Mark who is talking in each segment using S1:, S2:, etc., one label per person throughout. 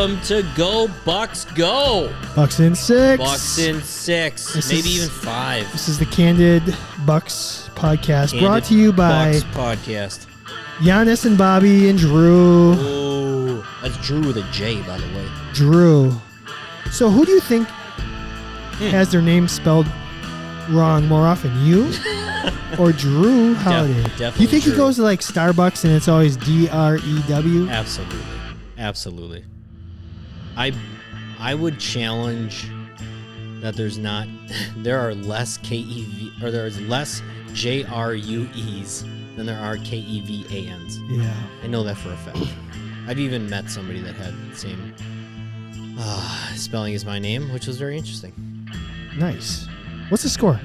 S1: Welcome to Go Bucks Go.
S2: Bucks in 6.
S1: Bucks in 6. Maybe even 5.
S2: This is the Candid Bucks podcast,
S1: Candid
S2: brought to you by
S1: Bucks podcast.
S2: Giannis and Bobby and Drew.
S1: Oh, that's Drew with a J, by the way.
S2: Drew. So who do you think has their name spelled wrong more often, you or Drew Holiday?
S1: Definitely.
S2: You think
S1: Drew.
S2: he goes to like Starbucks and it's always DREW?
S1: Absolutely. I would challenge that there are less KEV, or there's less JRUEs than there are KEVANs.
S2: Yeah.
S1: I know that for a fact. I've even met somebody that had the same spelling as my name, which was very interesting.
S2: Nice. What's the score?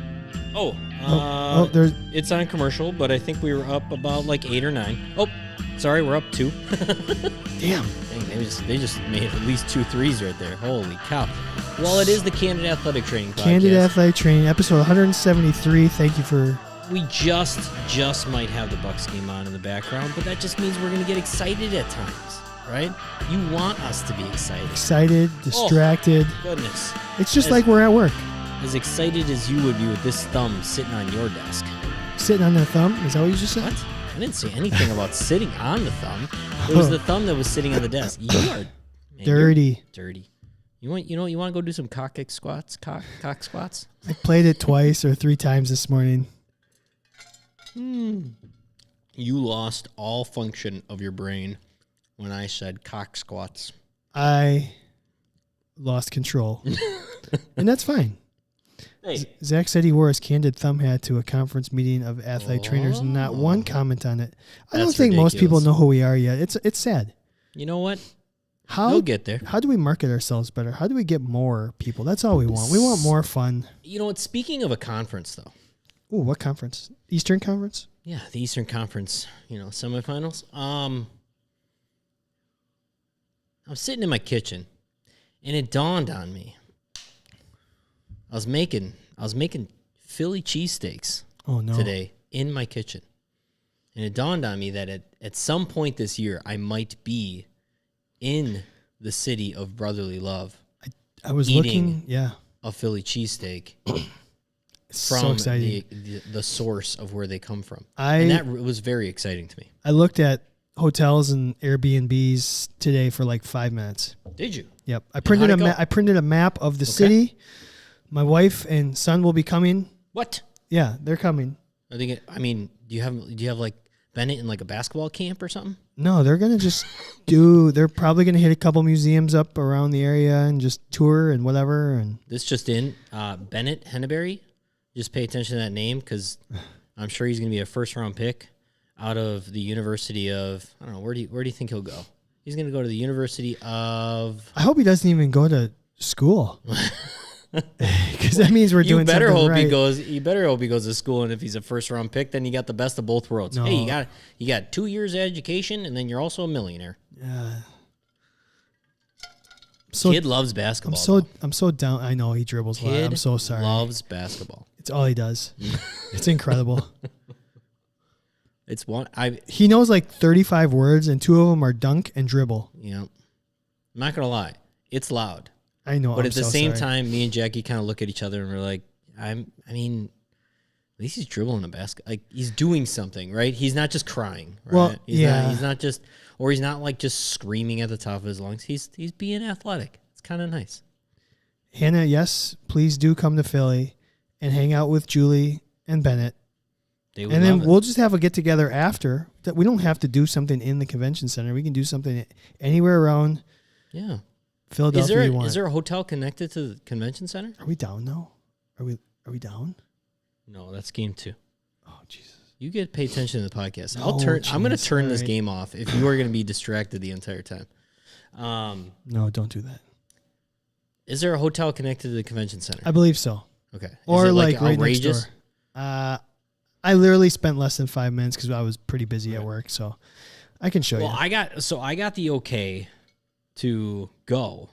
S1: There's. It's on commercial, but I think we were up about like 8 or 9. Oh, sorry, we're up 2.
S2: Damn.
S1: Dang, they just made at least 2 threes right there. Holy cow. Well, it is the Candid Athletic Training podcast.
S2: Candid Athletic Training, episode 173. Thank you for...
S1: We just might have the Bucks game on in the background, but that just means we're going to get excited at times, right? You want us to be excited.
S2: Excited, distracted.
S1: Oh, goodness.
S2: It's just like we're at work.
S1: As excited as you would be with this thumb sitting on your desk.
S2: Sitting on the thumb? Is that what you just said?
S1: What? I didn't say anything about sitting on the thumb. It was the thumb that was sitting on the desk. You are
S2: dirty.
S1: Dirty. You want to go do some cock squats? Cock squats?
S2: I played it twice or 3 times this morning.
S1: You lost all function of your brain when I said cock squats.
S2: I lost control. And that's fine.
S1: Hey.
S2: Zach said he wore his Candid thumb hat to a conference meeting of athletic trainers. Not one comment on it. I don't think most people know who we are yet. It's sad.
S1: You know what?
S2: We'll
S1: get there.
S2: How do we market ourselves better? How do we get more people? That's all we want. We want more fun.
S1: You know what? Speaking of a conference, though.
S2: Ooh, what conference? Eastern Conference?
S1: Yeah, the Eastern Conference, semifinals. I'm sitting in my kitchen, and it dawned on me. I was making Philly cheesesteaks today in my kitchen. And it dawned on me that at some point this year, I might be in the city of brotherly love.
S2: I was
S1: eating
S2: looking,
S1: a Philly cheesesteak from
S2: so exciting.
S1: the source of where they come from. And that was very exciting to me.
S2: I looked at hotels and Airbnbs today for like 5 minutes.
S1: Did you?
S2: Yep. I printed a map of the city. My wife and son will be coming.
S1: What?
S2: Yeah, they're coming.
S1: Are they? Do you have like Bennett in like a basketball camp or something?
S2: No, they're gonna just they're probably gonna hit a couple museums up around the area and just tour and whatever. And
S1: this just in, Bennett Henneberry. Just pay attention to that name because I'm sure he's gonna be a first-round pick out of the University of, I don't know, where do you think he'll go? He's gonna go to the University of.
S2: I hope he doesn't even go to school. Because that means we're doing something right.
S1: You better hope he goes to school, and if he's a first-round pick, then you got the best of both worlds. No. Hey, you got 2 years of education, and then you're also a millionaire.
S2: Yeah.
S1: Kid loves basketball.
S2: I'm so down. I know he dribbles a lot. I'm so sorry.
S1: Loves basketball.
S2: It's all he does. It's incredible.
S1: He
S2: knows like 35 words, and 2 of them are dunk and dribble.
S1: Yeah. I'm not gonna lie, it's loud.
S2: I know,
S1: but at the same time, me and Jackie kind of look at each other and we're like, at least he's dribbling a basket. Like, he's doing something, right? He's not just crying, right?
S2: Well,
S1: he's not just like just screaming at the top of his lungs. He's being athletic. It's kind of nice.
S2: Hannah, yes, please do come to Philly and hang out with Julie and Bennett. We'll just have a get together after. That we don't have to do something in the convention center. We can do something anywhere around.
S1: Yeah.
S2: Philadelphia.
S1: Is there a hotel connected to the convention center?
S2: Are we down though? Are we down?
S1: No, that's game 2.
S2: Oh Jesus!
S1: You get to pay attention to the podcast. I'm going to turn this game off if you are going to be distracted the entire time.
S2: No, don't do that.
S1: Is there a hotel connected to the convention center?
S2: I believe so.
S1: Okay.
S2: Or like right
S1: outrageous?
S2: Next door. I literally spent less than 5 minutes because I was pretty busy at work, so I can show you.
S1: I got the okay to go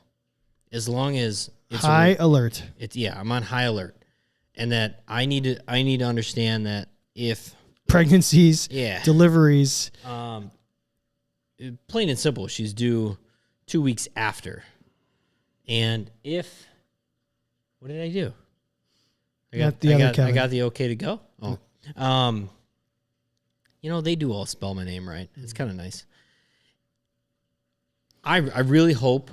S1: as long as it's
S2: high alert.
S1: I'm on high alert, and that I need to understand that if
S2: pregnancies, deliveries,
S1: plain and simple, she's due 2 weeks after. And what did I do? I got the okay to go. Oh, they do all spell my name right. It's kind of nice. I really hope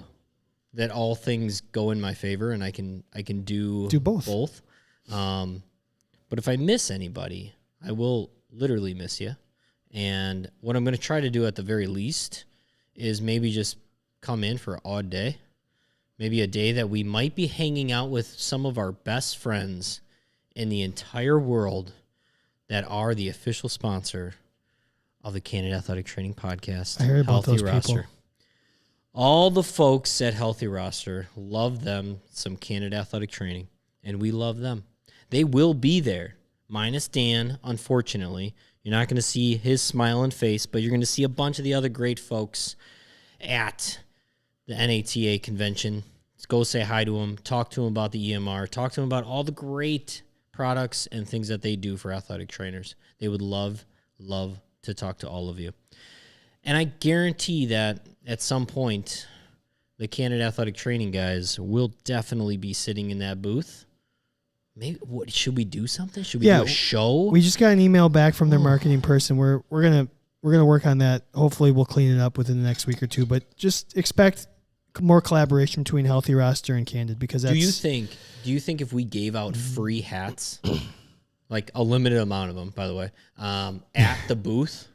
S1: that all things go in my favor and I can do both. But if I miss anybody, I will literally miss you. And what I'm going to try to do at the very least is maybe just come in for an odd day. Maybe a day that we might be hanging out with some of our best friends in the entire world that are the official sponsor of the Candid Athletic Training Podcast.
S2: I heard about those people.
S1: All the folks at Healthy Roster love them some Candid Athletic Training, and we love them. They will be there, minus Dan, unfortunately. You're not going to see his smiling face, but you're going to see a bunch of the other great folks at the NATA convention. Let's go say hi to them, talk to them about the EMR, talk to them about all the great products and things that they do for athletic trainers. They would love to talk to all of you. And I guarantee that at some point, the Candid Athletic Training guys will definitely be sitting in that booth. Maybe should we do something? Should we do a show?
S2: We just got an email back from their marketing person. We're gonna work on that. Hopefully, we'll clean it up within the next week or two. But just expect more collaboration between Healthy Roster and Candid, because that's.
S1: Do you think if we gave out free hats, like a limited amount of them, by the way, at the booth,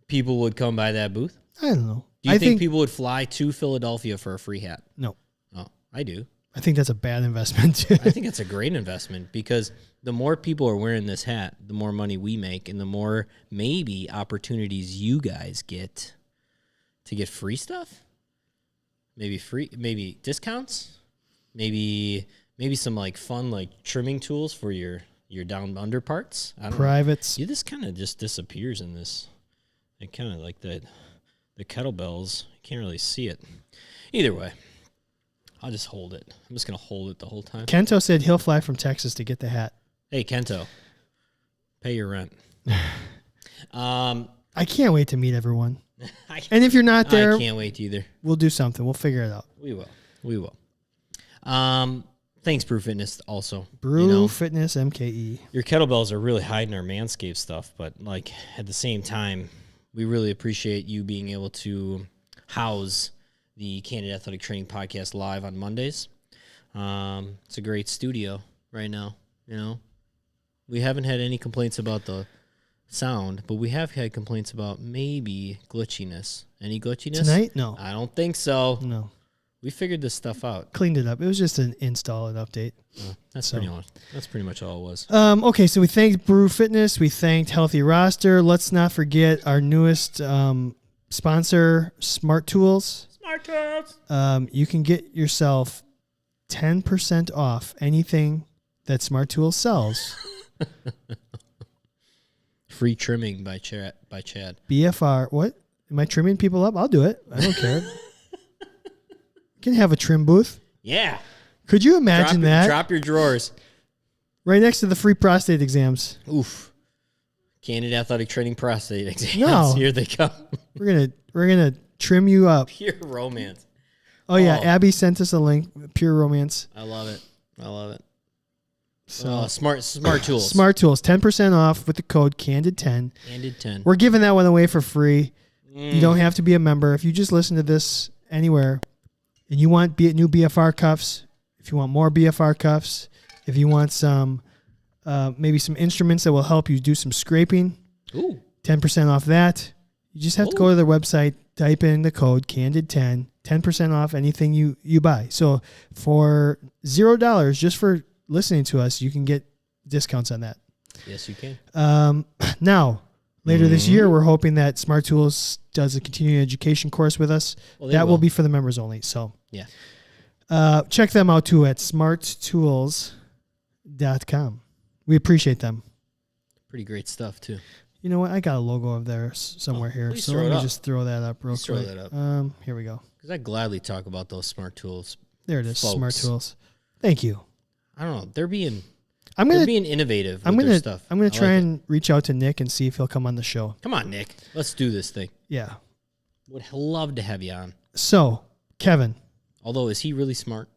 S1: people would come by that booth?
S2: I don't know.
S1: Do you think people would fly to Philadelphia for a free hat?
S2: No.
S1: Oh, I do.
S2: I think that's a bad investment.
S1: I think it's a great investment, because the more people are wearing this hat, the more money we make, and the more maybe opportunities you guys get to get free stuff. Maybe discounts, maybe some like fun like trimming tools for your down under parts. I don't
S2: Privates.
S1: know. Yeah, this kind of just disappears in this. It kind of like the kettlebells. You can't really see it. Either way, I'll just hold it. I'm just gonna hold it the whole time.
S2: Kento said he'll fly from Texas to get the hat.
S1: Hey, Kento, pay your rent.
S2: I can't wait to meet everyone. And if you're not there,
S1: I can't wait either.
S2: We'll do something. We'll figure it out.
S1: We will. Thanks, Brew Fitness, also.
S2: Brew Fitness, MKE.
S1: Your kettlebells are really hiding our Manscaped stuff, but like at the same time, we really appreciate you being able to house the Candid Athletic Training Podcast live on Mondays. It's a great studio right now. We haven't had any complaints about the sound, but we have had complaints about maybe glitchiness. Any glitchiness?
S2: Tonight? No.
S1: I don't think so.
S2: No.
S1: We figured this stuff out.
S2: Cleaned it up. It was just an install and update.
S1: That's pretty much all it was.
S2: Okay, so we thanked Brew Fitness. We thanked Healthy Roster. Let's not forget our newest sponsor, Smart Tools.
S1: Smart Tools.
S2: You can get yourself 10% off anything that Smart Tools sells.
S1: Free trimming by Chad.
S2: BFR. What? Am I trimming people up? I'll do it. I don't care. Can have a trim booth.
S1: Yeah.
S2: Could you imagine that?
S1: Drop your drawers.
S2: Right next to the free prostate exams.
S1: Oof. Candid Athletic Training prostate exams.
S2: No.
S1: Here they come.
S2: We're gonna trim you up.
S1: Pure romance.
S2: Oh yeah, Abby sent us a link. Pure romance.
S1: I love it. So smart tools.
S2: Smart Tools, 10% off with the code CANDID10.
S1: CANDID10.
S2: We're giving that one away for free. You don't have to be a member. If you just listen to this anywhere and you want new BFR cuffs, if you want more BFR cuffs, if you want some maybe some instruments that will help you do some scraping, 10% off that. You just have to go to their website, type in the code CANDID10, 10% off anything you buy. So for $0, just for listening to us, you can get discounts on that.
S1: Yes, you can.
S2: Now, later this year, we're hoping that Smart Tools does a continuing education course with us. Well, that will be for the members only. So
S1: yeah,
S2: check them out too at smarttools.com. We appreciate them.
S1: Pretty great stuff too.
S2: You know what? I got a logo of theirs somewhere here. So let me just throw that up real quick. Throw that up. Here we go.
S1: Because I gladly talk about those Smart Tools.
S2: There it is. Folks. Smart Tools. Thank you.
S1: I don't know. They're being innovative with their stuff.
S2: I'm going to try and reach out to Nick and see if he'll come on the show.
S1: Come on, Nick. Let's do this thing.
S2: Yeah.
S1: Would love to have you on.
S2: So, Kevin.
S1: Although, is he really smart?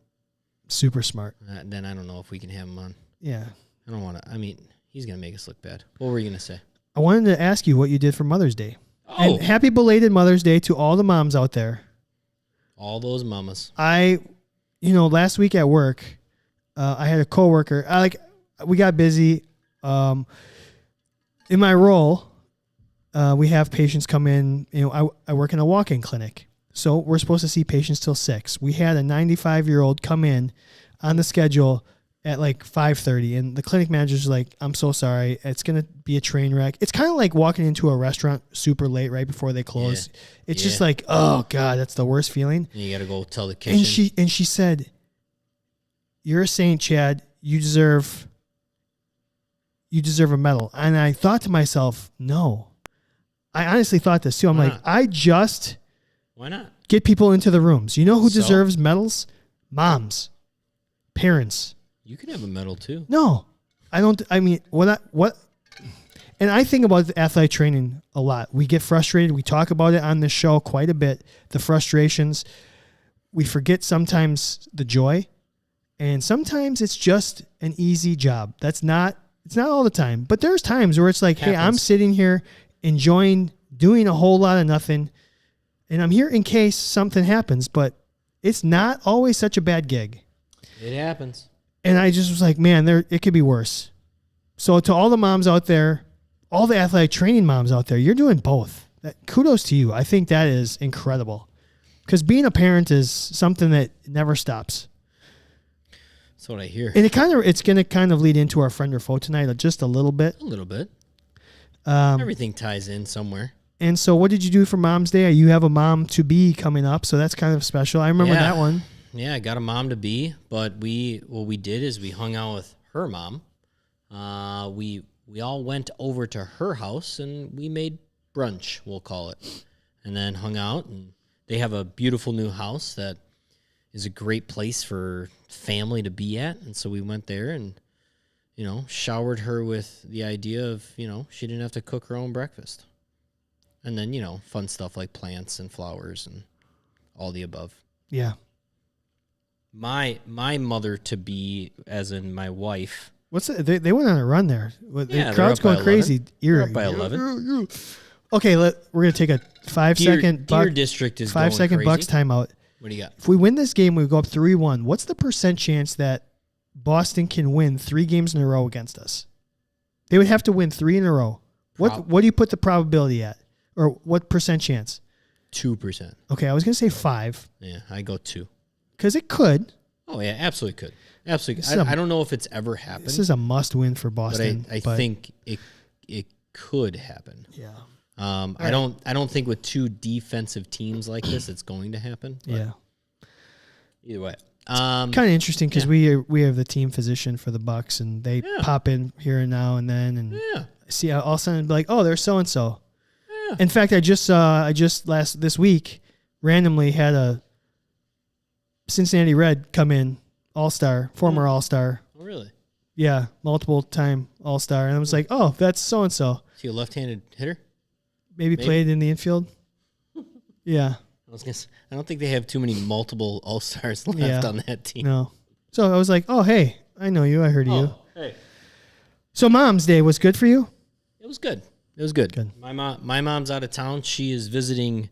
S2: Super smart.
S1: Then I don't know if we can have him on.
S2: Yeah.
S1: I don't want to. I mean, he's going to make us look bad. What were you going to say?
S2: I wanted to ask you what you did for Mother's Day.
S1: Oh.
S2: And happy belated Mother's Day to all the moms out there.
S1: All those mamas.
S2: Last week at work, I had a coworker. We got busy. In my role, we have patients come in. I work in a walk-in clinic, so we're supposed to see patients till 6. We had a 95-year-old come in on the schedule at like 5:30, and the clinic manager's like, "I'm so sorry, it's gonna be a train wreck." It's kind of like walking into a restaurant super late right before they close. Yeah. It's just like, oh God, that's the worst feeling.
S1: And you got to go tell the kitchen.
S2: And she said, "You're a saint, Chad. You deserve a medal." And I thought to myself, no. I honestly thought this too. I'm
S1: Why
S2: like,
S1: not? Why not?
S2: Get people into the rooms. You know who deserves medals? Moms, parents.
S1: You can have a medal too.
S2: No, I don't. I mean, what? And I think about athletic training a lot. We get frustrated. We talk about it on this show quite a bit. The frustrations. We forget sometimes the joy, and sometimes it's just an easy job. It's not all the time, but there's times where it's like, hey, I'm sitting here enjoying doing a whole lot of nothing, and I'm here in case something happens, but it's not always such a bad gig.
S1: It happens.
S2: And I just was like, man, it could be worse. So to all the moms out there, all the athletic training moms out there, you're doing both. Kudos to you. I think that is incredible, because being a parent is something that never stops.
S1: That's what I hear.
S2: And it's going to kind of lead into our friend or foe tonight just a little bit.
S1: A little bit. Everything ties in somewhere.
S2: And so what did you do for Mom's Day? You have a mom-to-be coming up, so that's kind of special. I remember that one.
S1: Yeah, I got a mom-to-be, but what we did is we hung out with her mom. We all went over to her house, and we made brunch, we'll call it, and then hung out. And they have a beautiful new house that is a great place for family to be at. And so we went there and, showered her with the idea of, she didn't have to cook her own breakfast. And then, fun stuff like plants and flowers and all the above.
S2: Yeah.
S1: My mother-to-be, as in my wife.
S2: What's it? They went on a run there. The crowd's going crazy.
S1: They're up by 11.
S2: Okay, we're going to take a 5-second
S1: Deer District is
S2: 5-second
S1: crazy.
S2: Bucks timeout.
S1: What do you got?
S2: If we win this game, we go up 3-1. What's the % chance that Boston can win 3 games in a row against us? They would have to win 3 in a row. What do you put the probability at? Or what % chance?
S1: 2%.
S2: Okay, I was going to say 5.
S1: Yeah, I go 2.
S2: Because it could.
S1: Oh, yeah, absolutely could. Absolutely. I don't know if it's ever happened.
S2: This is a must-win for Boston.
S1: But I think it could happen.
S2: Yeah.
S1: I don't think with 2 defensive teams like this, it's going to happen.
S2: Yeah.
S1: Either way.
S2: Kind of interesting because we have the team physician for the Bucks, and they pop in here and now and then, and see all of a sudden be like, oh, there's so and so. In fact, I just this week randomly had a Cincinnati Red come in, All-Star, former All-Star.
S1: Oh, really?
S2: Yeah, multiple time All-Star, and I was like, oh, that's so and so.
S1: Is he a left-handed hitter?
S2: Maybe played in the infield. Yeah.
S1: I don't think they have too many multiple All-Stars left on that team.
S2: No. So I was like, oh, hey, I know you. I heard of you.
S1: Hey.
S2: So Mom's Day was good for you?
S1: It was good. Good. My mom's out of town. She is visiting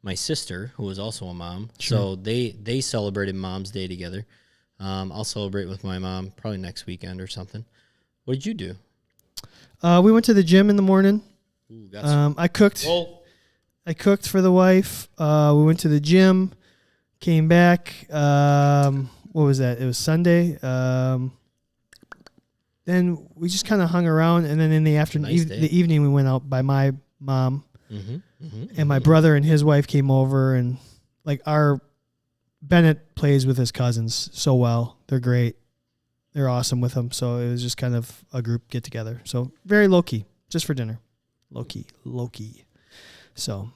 S1: my sister, who is also a mom. Sure. So they celebrated Mom's Day together. I'll celebrate with my mom probably next weekend or something. What did you do?
S2: We went to the gym in the morning.
S1: Ooh,
S2: I cooked.
S1: Whoa.
S2: I cooked for the wife. We went to the gym, came back. What was that? It was Sunday. Then we just kind of hung around, and then in the afternoon, the evening, we went out by my mom, and my brother and his wife came over, and Bennett plays with his cousins so well. They're great. They're awesome with them. So it was just kind of a group get together. So very low key, just for dinner. Low key. So,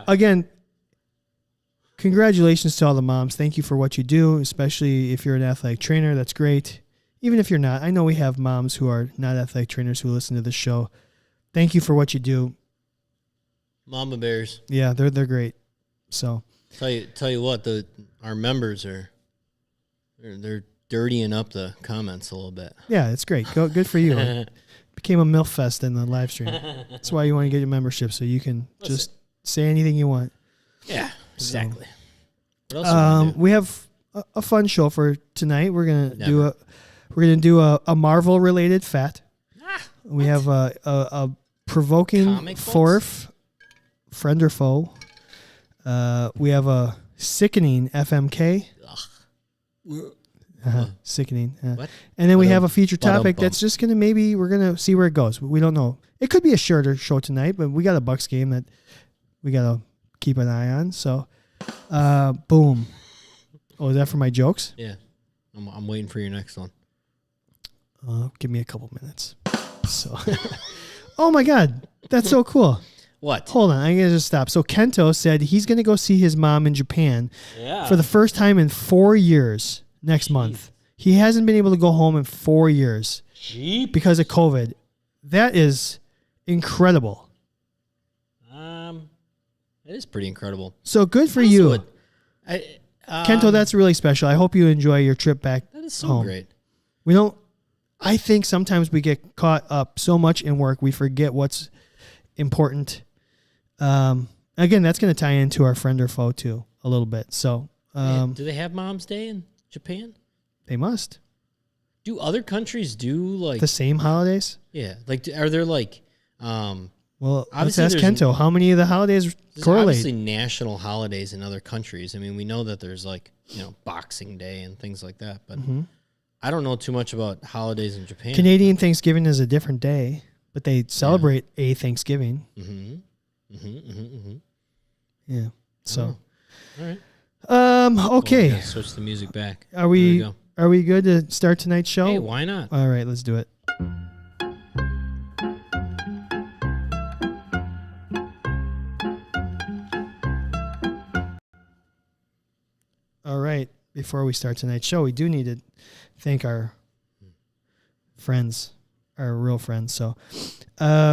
S2: again, congratulations to all the moms. Thank you for what you do, especially if you're an athletic trainer. That's great. Even if you're not, I know we have moms who are not athletic trainers who listen to this show. Thank you for what you do.
S1: Mama bears.
S2: Yeah, they're great. So,
S1: Tell you what, our members they're dirtying up the comments a little bit.
S2: Yeah, it's great. Good for you. It became a MILF fest in the live stream. That's why you want to get your membership, so you can just say anything you want.
S1: Yeah, exactly.
S2: So, what else we have a fun show for tonight. We're gonna do a Marvel related fact. We have a provoking fourth friend or foe. We have a sickening FMK. Sickening.
S1: What?
S2: And then we have a feature topic that's just going to we're going to see where it goes. We don't know. It could be a shorter show tonight, but we got a Bucks game that we got to keep an eye on. So, boom. Oh, is that for my jokes?
S1: Yeah. I'm waiting for your next one.
S2: Give me a couple minutes. So, oh my God. That's so cool.
S1: What?
S2: Hold on. I'm going to just stop. So Kento said he's going to go see his mom in Japan for the first time in 4 years next month. He hasn't been able to go home in 4 years because of COVID. That is incredible.
S1: It is pretty incredible.
S2: So good for you. Kento, that's really special. I hope you enjoy your trip back home.
S1: That is so great.
S2: I think sometimes we get caught up so much in work, we forget what's important. Again, that's going to tie into our friend or foe too a little bit. So,
S1: do they have Mom's Day in Japan?
S2: They must.
S1: Do other countries do like
S2: the same holidays?
S1: Yeah, like are there like?
S2: Well, let's ask Kento. How many of the holidays correlate?
S1: Obviously, national holidays in other countries. I mean, we know that there's like Boxing Day and things like that, but I don't know too much about holidays in Japan.
S2: Canadian Thanksgiving is a different day, but they celebrate a Thanksgiving. Yeah. So.
S1: All right.
S2: Okay.
S1: Well, switch the music back.
S2: Are we good to start tonight's show?
S1: Hey, why not?
S2: All right, let's do it. All right. Before we start tonight's show, we do need to thank our friends, our real friends. So,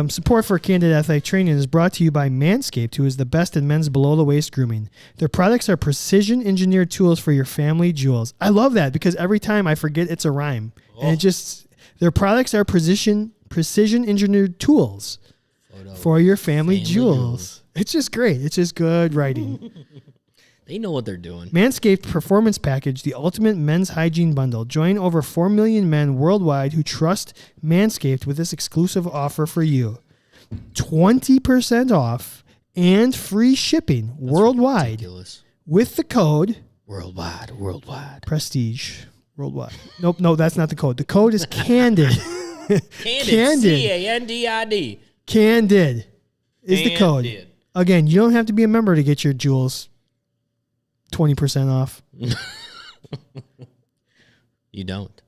S2: support for Candid Athletic Training is brought to you by Manscaped, who is the best in men's below-the-waist grooming. Their products are precision-engineered tools for your family jewels. I love that because every time I forget it's a rhyme. And their products are precision-engineered tools for your family jewels. It's just great. It's just good writing.
S1: They know what they're doing.
S2: Manscaped Performance Package, the ultimate men's hygiene bundle. Join over 4 million men worldwide who trust Manscaped with this exclusive offer for you. 20% off and free shipping worldwide.
S1: Ridiculous.
S2: With the code
S1: Worldwide.
S2: Prestige. Worldwide. Nope, no, that's not the code. The code is Candid.
S1: Candid. CANDID.
S2: Candid is the code. Again, you don't have to be a member to get your jewels 20% off.
S1: You don't.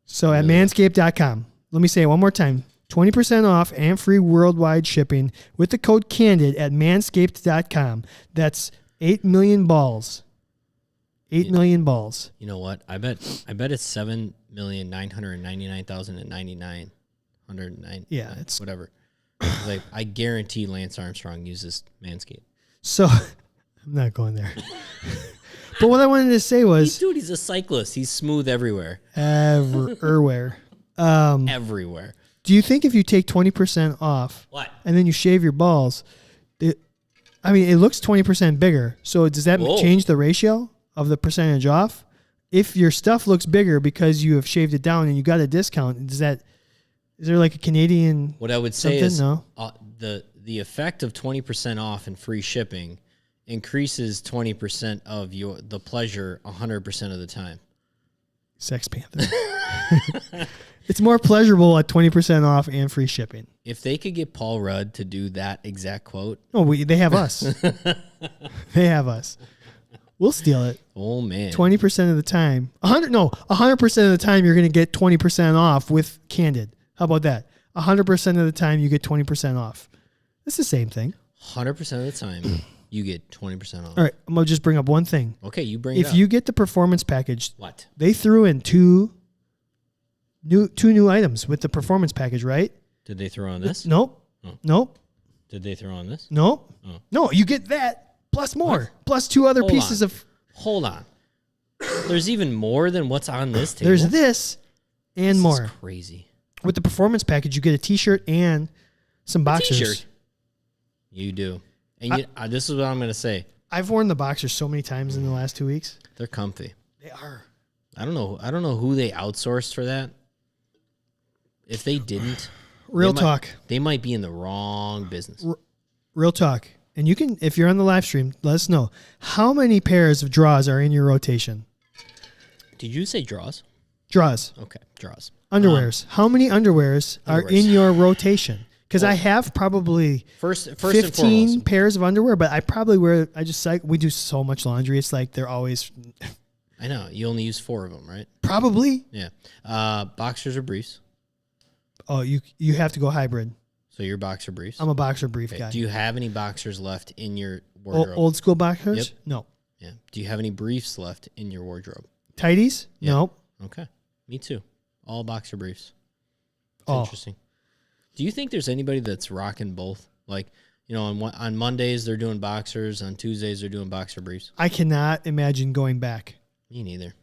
S2: So at manscaped.com, let me say it one more time. 20% off and free worldwide shipping with the code CANDID at manscaped.com. That's 8 million balls. 8 million balls.
S1: You know what? I bet it's 7,999,099. 109.
S2: Yeah, it's
S1: whatever. Like I guarantee Lance Armstrong uses Manscaped.
S2: So I'm not going there. But what I wanted to say was...
S1: He's a cyclist. He's smooth everywhere.
S2: Everywhere.
S1: Everywhere.
S2: Do you think if you take 20% off...
S1: What?
S2: And then you shave your balls... it looks 20% bigger. So does that change the ratio of the percentage off? If your stuff looks bigger because you have shaved it down and you got a discount, is there like a Canadian...
S1: What I would say is
S2: no?
S1: The effect of 20% off and free shipping increases 20% of the pleasure 100% of the time.
S2: Sex Panther. It's more pleasurable at 20% off and free shipping.
S1: If they could get Paul Rudd to do that exact quote.
S2: Oh, they have us. They have us. We'll steal it.
S1: Oh, man.
S2: 20% of the time. 100% of the time you're going to get 20% off with Candid. How about that? 100% of the time you get 20% off. It's the same thing.
S1: 100% of the time you get 20% off.
S2: All right, I'm going to just bring up one thing.
S1: Okay, you bring it up.
S2: If you get the performance package,
S1: what?
S2: They threw in two new items with the performance package, right?
S1: Did they throw on this?
S2: Nope.
S1: Oh.
S2: Nope.
S1: Did they throw on this?
S2: Nope.
S1: Oh.
S2: No, you get that plus more, plus 2 other
S1: Hold
S2: pieces
S1: on.
S2: of.
S1: Hold on. There's even more than what's on this table.
S2: There's this and
S1: This
S2: more.
S1: is crazy.
S2: With the performance package, you get a T-shirt and some boxers.
S1: T-shirt. You do. And this is what I'm going to say.
S2: I've worn the boxers so many times in the last 2 weeks.
S1: They're comfy.
S2: They are.
S1: I don't know who they outsourced for that. If they didn't,
S2: Real talk.
S1: They might be in the wrong business.
S2: Real talk. And you can, if you're on the live stream, let us know how many pairs of draws are in your rotation.
S1: Did you say draws?
S2: Draws.
S1: Okay, draws.
S2: Underwears. How many underwears are in your rotation? Because I have probably
S1: first
S2: 15
S1: and foremost,
S2: pairs of underwear, but I probably wear. We do so much laundry. It's like they're always.
S1: I know you only use 4 of them, right?
S2: Probably.
S1: Yeah. Boxers or briefs?
S2: Oh, you have to go hybrid.
S1: So you're boxer briefs.
S2: I'm a boxer brief guy.
S1: Do you have any boxers left in your wardrobe?
S2: Old school boxers?
S1: Yep.
S2: No.
S1: Yeah. Do you have any briefs left in your wardrobe?
S2: Tighties?
S1: Yeah.
S2: Nope.
S1: Okay. Me too. All boxer briefs.
S2: Oh.
S1: Interesting. Do you think there's anybody that's rocking both? Like, on Mondays they're doing boxers, on Tuesdays they're doing boxer briefs.
S2: I cannot imagine going back.
S1: Me neither.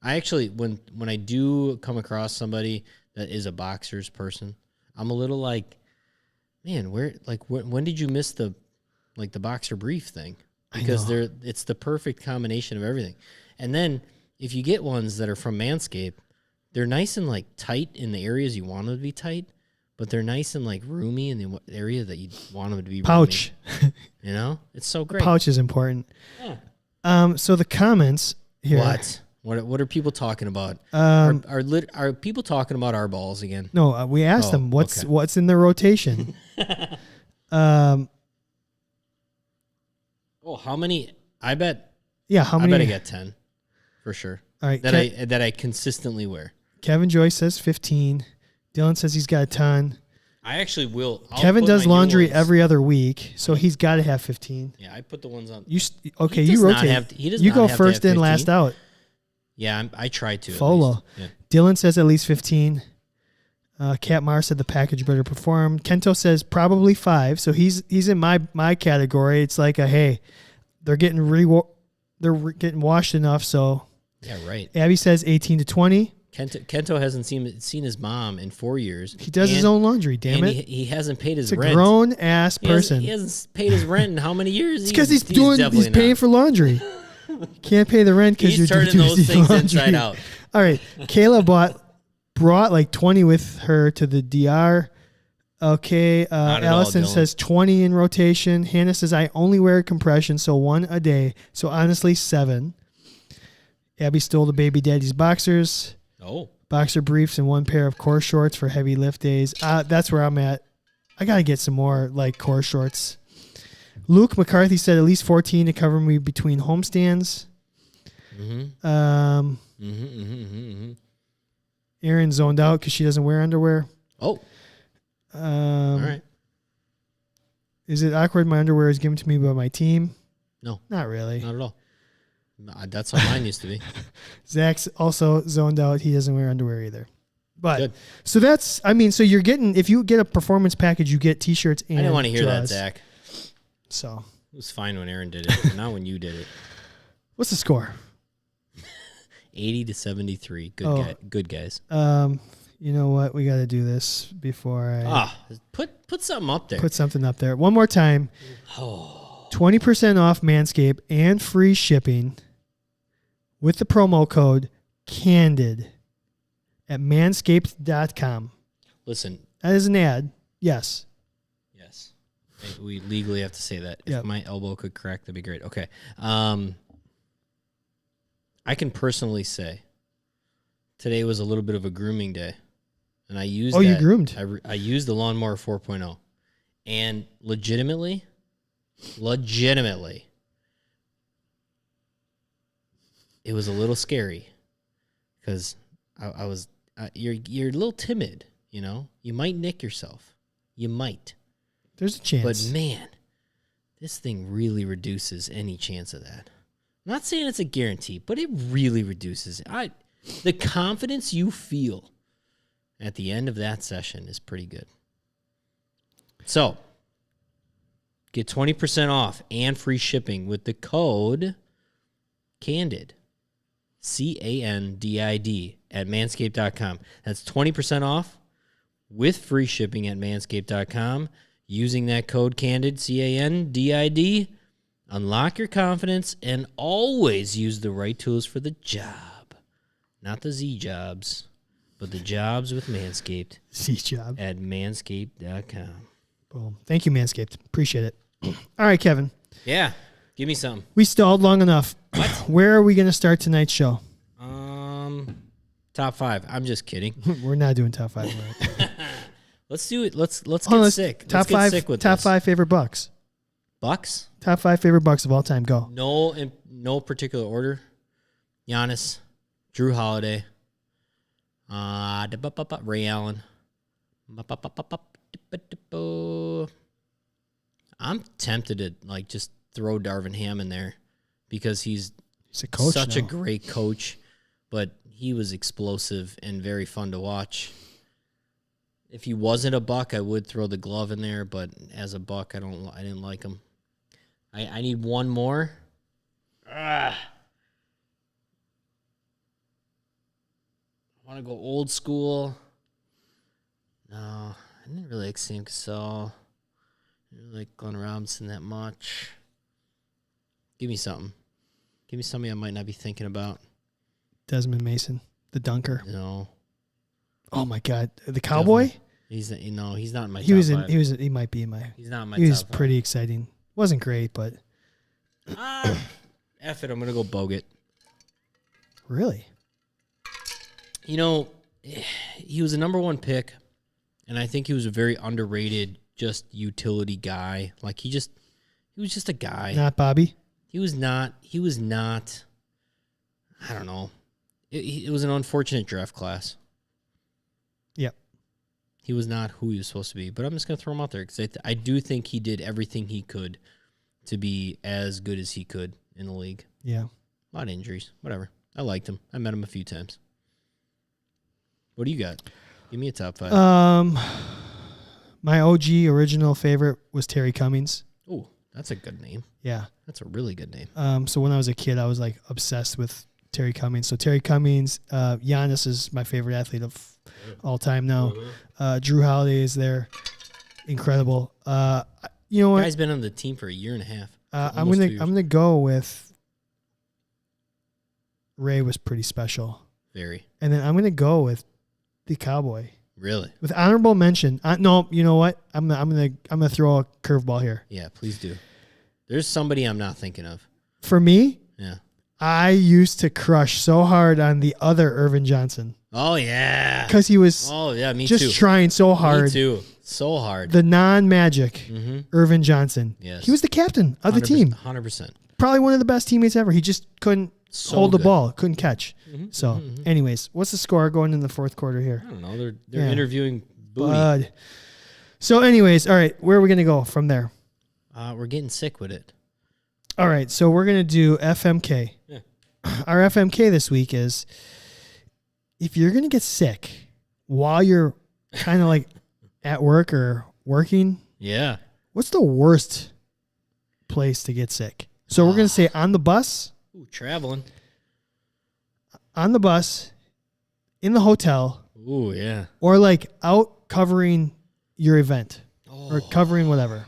S1: I actually, when I do come across somebody that is a boxers person, I'm a little like, man, when did you miss the boxer brief thing? Because it's the perfect combination of everything. And then if you get ones that are from Manscaped, they're nice and like tight in the areas you want them to be tight, but they're nice and like roomy in the area that you want them to be.
S2: Pouch.
S1: Roomy. It's so great.
S2: Pouch is important. Yeah. So the comments here.
S1: What are people talking about? Are people talking about our balls again?
S2: No, we asked them what's in their rotation.
S1: How many? I bet.
S2: Yeah, how many?
S1: I bet I get 10 for sure.
S2: All right,
S1: that I consistently wear.
S2: Kevin Joyce says 15. Dylan says he's got a ton.
S1: I actually will.
S2: Kevin does laundry every other week, so he's got to have 15.
S1: Yeah, I put the ones on.
S2: You rotate. You go first in, last out.
S1: Yeah, I try to.
S2: Follow. Yeah. Dylan says at least 15. Kat Mar said the package better perform. Kento says probably 5. So he's in my category. It's like hey, they're getting washed enough. So
S1: yeah, right.
S2: Abby says 18 to 20.
S1: Kento hasn't seen his mom in 4 years.
S2: He does his own laundry. Damn it!
S1: He hasn't paid his
S2: rent.
S1: It's
S2: a grown ass person.
S1: He hasn't paid his rent in how many years?
S2: It's because he's paying for laundry. Can't pay the rent because you're
S1: turning those things inside out.
S2: All right, Kayla brought like 20 with her to the DR. Okay, Allison says 20 in rotation. Hannah says I only wear compression, so 1 a day. So honestly, 7. Abby stole the baby daddy's boxers.
S1: Oh,
S2: boxer briefs and 1 pair of core shorts for heavy lift days. That's where I'm at. I gotta get some more like core shorts. Luke McCarthy said at least 14 to cover me between homestands. Erin zoned out because she doesn't wear underwear.
S1: Oh. All right.
S2: Is it awkward my underwear is given to me by my team?
S1: No.
S2: Not really.
S1: Not at all. That's how mine used to be.
S2: Zach's also zoned out. He doesn't wear underwear either. But
S1: good.
S2: So so you're getting, if you get a performance package, you get t-shirts and
S1: I didn't want to hear
S2: draws.
S1: that, Zach.
S2: So
S1: it was fine when Aaron did it, not when you did it.
S2: What's the score?
S1: 80 to 73. Good guys.
S2: You know what? We got to do this before I
S1: put something up there.
S2: Put something up there. One more time. 20% off Manscaped and free shipping with the promo code CANDID at manscaped.com.
S1: Listen.
S2: That is an ad. Yes.
S1: We legally have to say that. If my elbow could crack, that'd be great. Okay. I can personally say today was a little bit of a grooming day. And I used
S2: you groomed.
S1: I used the Lawnmower 4.0. And legitimately, it was a little scary because I was you're a little timid, You might nick yourself. You might.
S2: There's a chance.
S1: But man, this thing really reduces any chance of that. I'm not saying it's a guarantee, but it really reduces it. The confidence you feel at the end of that session is pretty good. So, Get 20% off and free shipping with the code CANDID, CANDID, at manscaped.com. That's 20% off with free shipping at manscaped.com. Using that code CANDID, CANDID, unlock your confidence and always use the right tools for the job. Not the Z jobs, but the jobs with Manscaped.
S2: Z job.
S1: At manscaped.com.
S2: Boom. Thank you, Manscaped. Appreciate it. All right, Kevin.
S1: Yeah. Give me something.
S2: We stalled long enough.
S1: What?
S2: Where are we going to start tonight's show?
S1: Top 5. I'm just kidding.
S2: We're not doing top 5. Right?
S1: Let's do it. Let's get sick.
S2: Top
S1: let's get
S2: 5.
S1: Sick with
S2: top
S1: this.
S2: 5 favorite Bucks.
S1: Bucks?
S2: Top 5 favorite Bucks of all time. Go.
S1: No particular order. Giannis, Drew Holiday, Ray Allen. I'm tempted to just throw Darvin Ham in there because he's
S2: a coach
S1: such
S2: now.
S1: a great coach, but he was explosive and very fun to watch. If he wasn't a Buck, I would throw the glove in there, but as a Buck, I didn't like him. I need one more. I want to go old school. No, I didn't really like Sam Cassell. I didn't like Glenn Robinson that much. Give me something. Give me something I might not be thinking about.
S2: Desmond Mason, the dunker.
S1: No.
S2: Oh my God, the Cowboy.
S1: He's not in my.
S2: He might be in my.
S1: He's not in my.
S2: He was
S1: top 5.
S2: pretty exciting. Wasn't great, but.
S1: F it. I'm gonna go Bogut.
S2: Really?
S1: He was a number 1 pick, and I think he was a very underrated, just utility guy. Like he was just a guy.
S2: Not Bobby.
S1: He was not. I don't know. It was an unfortunate draft class.
S2: Yep.
S1: He was not who he was supposed to be, but I'm just going to throw him out there because I do think he did everything he could to be as good as he could in the league.
S2: Yeah.
S1: A lot of injuries. Whatever. I liked him. I met him a few times. What do you got? Give me a top 5.
S2: My OG original favorite was Terry Cummings.
S1: Oh, that's a good name.
S2: Yeah.
S1: That's a really good name.
S2: So when I was a kid, I was obsessed with Terry Cummings. So Terry Cummings, Giannis is my favorite athlete of all time now. Drew Holiday is there. Incredible. You know what?
S1: Guy's been on the team for a year and a half.
S2: I'm gonna go with Ray was pretty special.
S1: Very.
S2: And then I'm gonna go with the Cowboy.
S1: Really?
S2: With honorable mention. No, you know what? I'm gonna throw a curveball here.
S1: Yeah, please do. There's somebody I'm not thinking of.
S2: For me,
S1: yeah,
S2: I used to crush so hard on the other Irvin Johnson.
S1: Oh yeah,
S2: because he was.
S1: Oh yeah, me
S2: just
S1: too.
S2: Trying so hard.
S1: Me too. So hard.
S2: The non-magic Irvin Johnson.
S1: Yes,
S2: he was the captain of the team.
S1: 100%.
S2: Probably one of the best teammates ever. He just couldn't hold the ball, couldn't catch. So, anyways, what's the score going in the fourth quarter here?
S1: I don't know. They're interviewing Booty.
S2: Bud. So, anyways, all right, where are we gonna go from there?
S1: We're getting sick with it.
S2: All right, so we're gonna do FMK.
S1: Yeah.
S2: Our FMK this week is if you're gonna get sick while you're kind of at work or working.
S1: Yeah.
S2: What's the worst place to get sick? So we're gonna say on the bus.
S1: Ooh, traveling.
S2: On the bus, in the hotel.
S1: Ooh, yeah.
S2: Or out covering your event or covering whatever.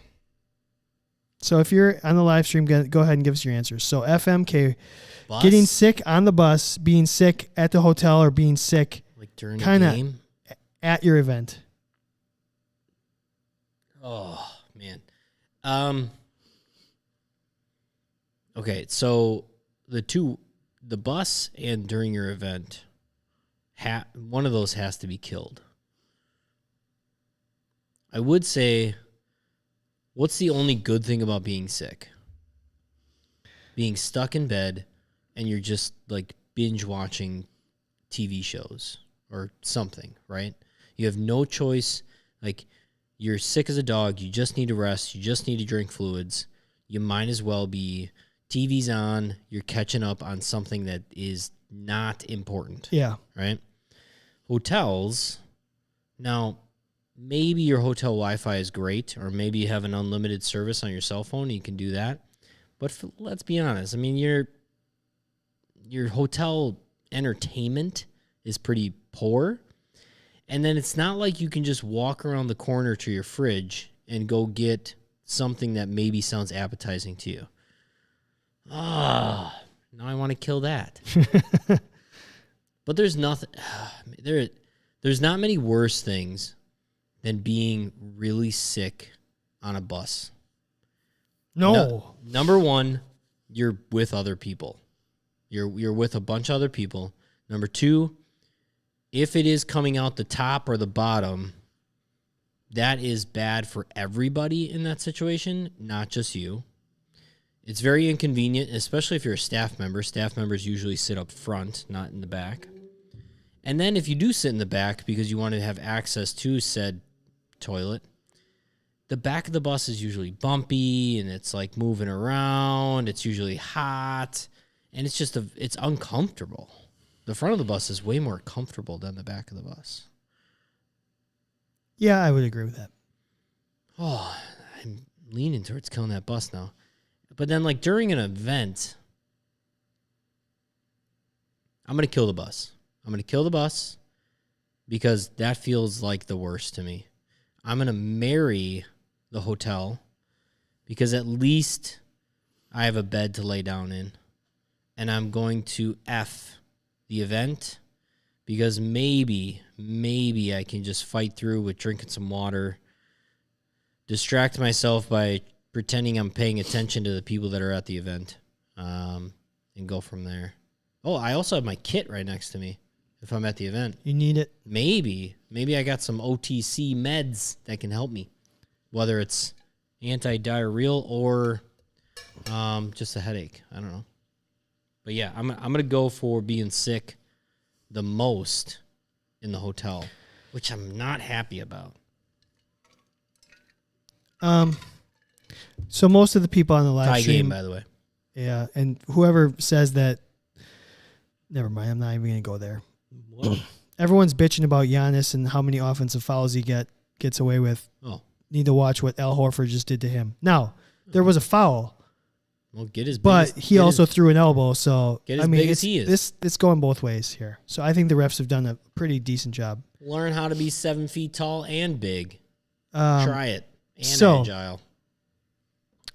S2: So if you're on the live stream, go ahead and give us your answers. So FMK, bus? Getting sick on the bus, being sick at the hotel, or being sick
S1: during the game
S2: at your event.
S1: Oh man. Okay, so the bus and during your event, one of those has to be killed. I would say, what's the only good thing about being sick? Being stuck in bed and you're just binge watching TV shows or something, right? You have no choice. You're sick as a dog. You just need to rest. You just need to drink fluids. You might as well be TV's on. You're catching up on something that is not important.
S2: Yeah.
S1: Right? Hotels. Now, maybe your hotel Wi-Fi is great, or maybe you have an unlimited service on your cell phone and you can do that. But let's be honest. I mean, your hotel entertainment is pretty poor. And then it's not like you can just walk around the corner to your fridge and go get something that maybe sounds appetizing to you. Now I want to kill that. But there's nothing. There's not many worse things than being really sick on a bus.
S2: No.
S1: Number one, you're with other people. You're with a bunch of other people. Number two, if it is coming out the top or the bottom, that is bad for everybody in that situation, not just you. It's very inconvenient, especially if you're a staff member. Staff members usually sit up front, not in the back. And then if you do sit in the back because you want to have access to said toilet, the back of the bus is usually bumpy and it's like moving around. It's usually hot and it's uncomfortable. The front of the bus is way more comfortable than the back of the bus.
S2: Yeah, I would agree with that.
S1: Oh, I'm leaning towards killing that bus now. But then, like, during an event, I'm going to kill the bus. I'm going to kill the bus because that feels like the worst to me. I'm going to marry the hotel because at least I have a bed to lay down in. And I'm going to F the event because maybe I can just fight through with drinking some water, distract myself by pretending I'm paying attention to the people that are at the event, and go from there. Oh, I also have my kit right next to me if I'm at the event.
S2: You need it?
S1: Maybe I got some OTC meds that can help me, whether it's anti-diarrheal or just a headache. I don't know. But yeah, I'm going to go for being sick the most in the hotel, which I'm not happy about.
S2: So most of the people on the live
S1: tie
S2: stream,
S1: game, by the way.
S2: Yeah, and whoever says that, never mind. I'm not even going to go there.
S1: What?
S2: Everyone's bitching about Giannis and how many offensive fouls he gets away with.
S1: Oh,
S2: need to watch what Al Horford just did to him. Now there was a foul.
S1: Well, he
S2: threw an elbow. So
S1: I mean,
S2: it's going both ways here. So I think the refs have done a pretty decent job.
S1: Learn how to be 7 feet tall and big. Try it. And agile.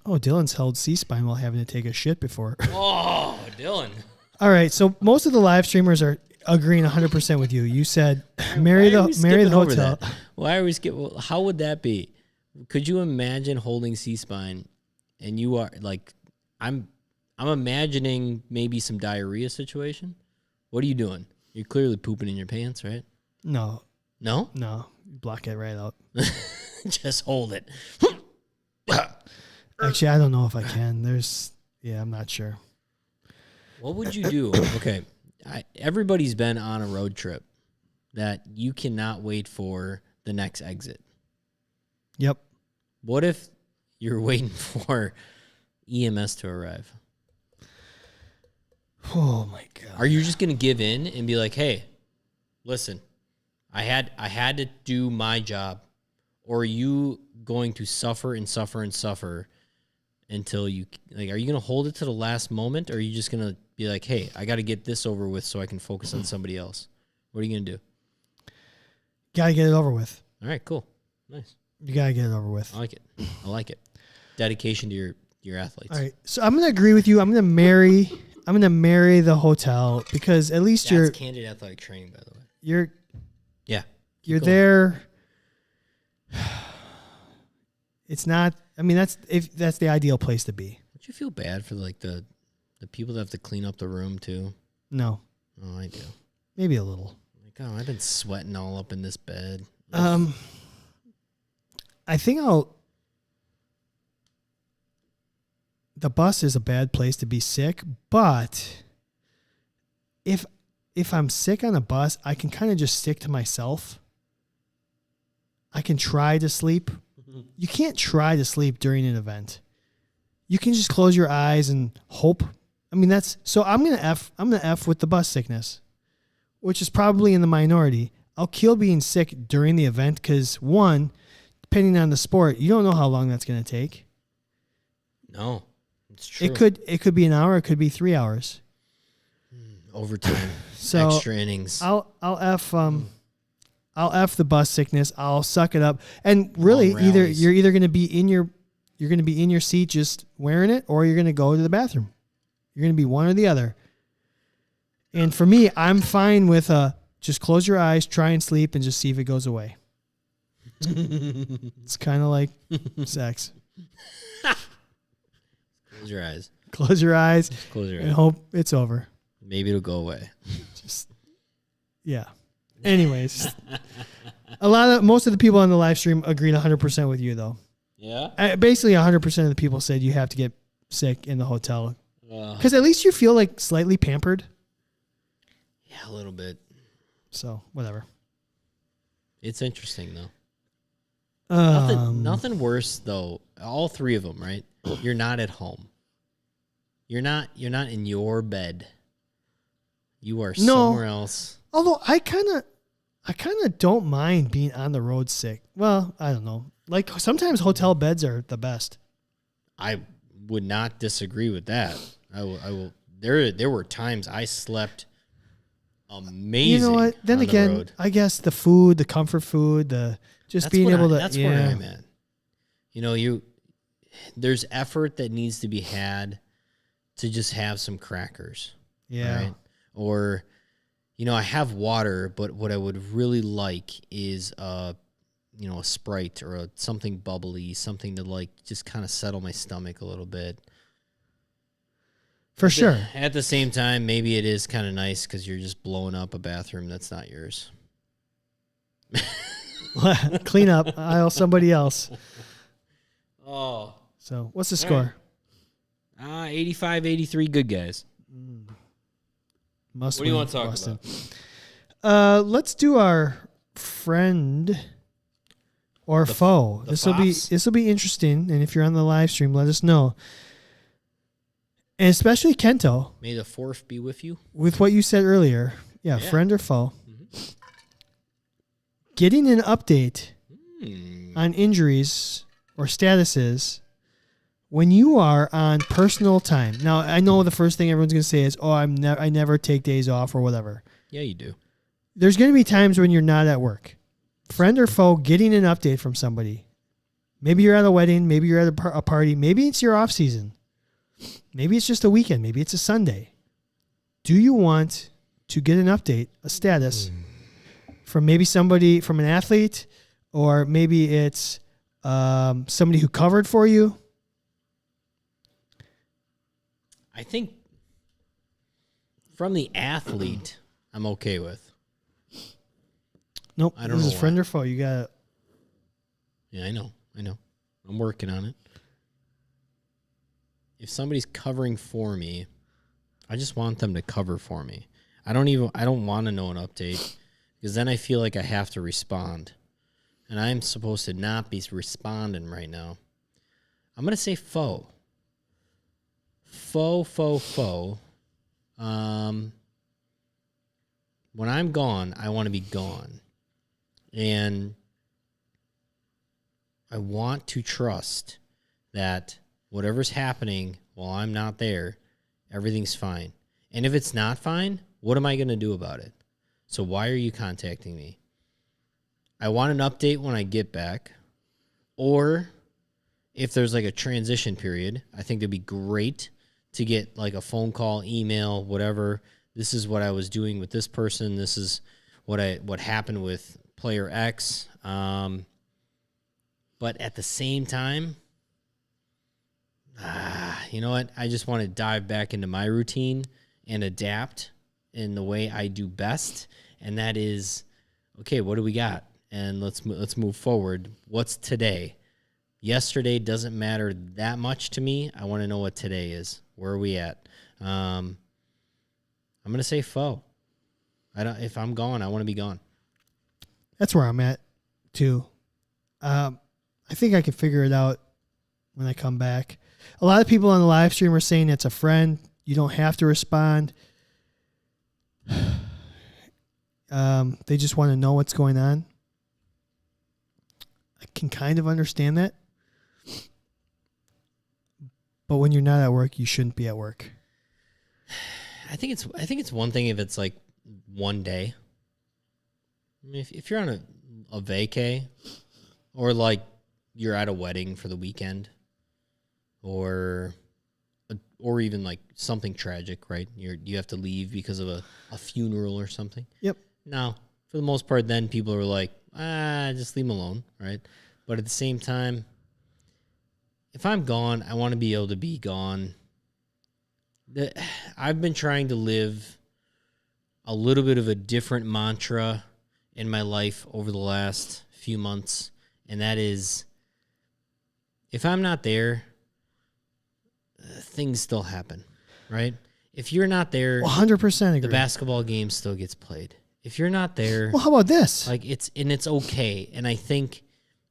S2: Oh, Dylan's held C-spine while having to take a shit before.
S1: Oh, Dylan.
S2: All right, so most of the live streamers are agreeing 100% with you. You said marry the hotel.
S1: Why are we skipping? How would that be? Could you imagine holding C-spine and you are like, I'm imagining maybe some diarrhea situation. What are you doing? You're clearly pooping in your pants, right?
S2: No.
S1: No?
S2: No. Block it right out.
S1: Just hold it.
S2: Actually, I don't know if I can. I'm not sure.
S1: What would you do? Okay. Everybody's been on a road trip that you cannot wait for the next exit.
S2: Yep.
S1: What if you're waiting for EMS to arrive?
S2: Oh my God.
S1: Are you just going to give in and be like, hey, listen, I had to do my job? Or are you going to suffer and suffer and suffer until you, like, are you going to hold it to the last moment? Or are you just going to be like, hey, I got to get this over with so I can focus on somebody else? What are you going to do?
S2: Got to get it over with.
S1: All right, cool. Nice.
S2: You got to get it over with.
S1: I like it. Dedication to your athletes.
S2: All right. So I'm going to agree with you. I'm going to marry the hotel because at least
S1: That's Candid Athletic Training, by the way. You're
S2: there. It's not. I mean, that's the ideal place to be.
S1: Don't you feel bad for like the people that have to clean up the room too?
S2: No.
S1: Oh, I do.
S2: Maybe a little.
S1: Like, oh, I've been sweating all up in this bed.
S2: I think the bus is a bad place to be sick, but if I'm sick on a bus, I can kind of just stick to myself. I can try to sleep. You can't try to sleep during an event. You can just close your eyes and hope. I mean, so I'm gonna F with the bus sickness, which is probably in the minority. I'll kill being sick during the event because, one, depending on the sport, you don't know how long that's going to take.
S1: No, it's true.
S2: It could be an hour. It could be 3 hours.
S1: Overtime,
S2: so
S1: extra innings.
S2: I'll F the bus sickness. I'll suck it up. And really, you're either going to be in your seat just wearing it, or you're going to go to the bathroom. You're going to be one or the other. And for me, I'm fine with just close your eyes, try and sleep, and just see if it goes away. It's kind of like sex.
S1: Close your eyes.
S2: Close your eyes.
S1: Just close your eyes.
S2: And hope it's over.
S1: Maybe it'll go away.
S2: Yeah. Anyways, most of the people on the live stream agreed 100% with you, though.
S1: Yeah.
S2: Basically, 100% of the people said you have to get sick in the hotel because at least you feel like slightly pampered.
S1: Yeah, a little bit.
S2: So whatever.
S1: It's interesting though. Nothing worse though. All three of them, right? You're not at home. You're not in your bed. You are somewhere else.
S2: Although I kind of don't mind being on the road sick. Well, I don't know. Like sometimes hotel beds are the best.
S1: I would not disagree with that. I will. There were times I slept amazing.
S2: You know what? Then again, I guess the food, the comfort food,
S1: That's where I'm at. You know, there's effort that needs to be had to just have some crackers.
S2: Yeah.
S1: Right? Or, you know, I have water, but what I would really like is a Sprite or something bubbly, something to like just kind of settle my stomach a little bit.
S2: For sure.
S1: At the same time, maybe it is kind of nice because you're just blowing up a bathroom that's not yours.
S2: Clean up aisle somebody else.
S1: Oh.
S2: So what's the score?
S1: 85-83, good guys.
S2: What
S1: do you want to talk about?
S2: Let's do our friend or foe. This will be interesting, and if you're on the live stream, let us know. And especially Kento.
S1: May the fourth be with you.
S2: With what you said earlier, yeah. Friend or foe. Mm-hmm. Getting an update on injuries or statuses when you are on personal time. Now, I know the first thing everyone's going to say is, I never take days off or whatever.
S1: Yeah, you do.
S2: There's going to be times when you're not at work. Friend or foe, getting an update from somebody. Maybe you're at a wedding. Maybe you're at a party. Maybe it's your off season. Maybe it's just a weekend. Maybe it's a Sunday. Do you want to get an update, a status, from maybe somebody, from an athlete, or maybe it's somebody who covered for you?
S1: I think from the athlete, I'm okay with.
S2: Nope. I don't know. This is friend or foe. You got.
S1: Yeah, I know. I'm working on it. If somebody's covering for me, I just want them to cover for me. I don't want to know an update because then I feel like I have to respond. And I'm supposed to not be responding right now. I'm going to say foe. Foe. When I'm gone, I want to be gone. And I want to trust that whatever's happening while I'm not there, everything's fine. And if it's not fine, what am I going to do about it? So why are you contacting me? I want an update when I get back. Or if there's like a transition period, I think it'd be great to get like a phone call, email, whatever. This is what I was doing with this person. This is what happened with player X. But at the same time, you know what? I just want to dive back into my routine and adapt in the way I do best. And that is, okay, what do we got? And let's move forward. What's today? Yesterday doesn't matter that much to me. I want to know what today is. Where are we at? I'm going to say foe. If I'm gone, I want to be gone.
S2: That's where I'm at, too. I think I can figure it out when I come back. A lot of people on the live stream are saying it's a friend. You don't have to respond. They just want to know what's going on. I can kind of understand that. But when you're not at work, you shouldn't be at work.
S1: I think it's one thing if it's like one day. I mean, if you're on a vacay, or like you're at a wedding for the weekend, or even like something tragic, right? You have to leave because of a funeral or something.
S2: Yep.
S1: Now, for the most part, then people are like, just leave them alone, right? But at the same time, if I'm gone, I want to be able to be gone. I've been trying to live a little bit of a different mantra in my life over the last few months, and that is, if I'm not there, things still happen, right? If you're not there,
S2: 100% agree.
S1: The basketball game still gets played. If you're not there,
S2: well, how about this?
S1: Like it's okay, and I think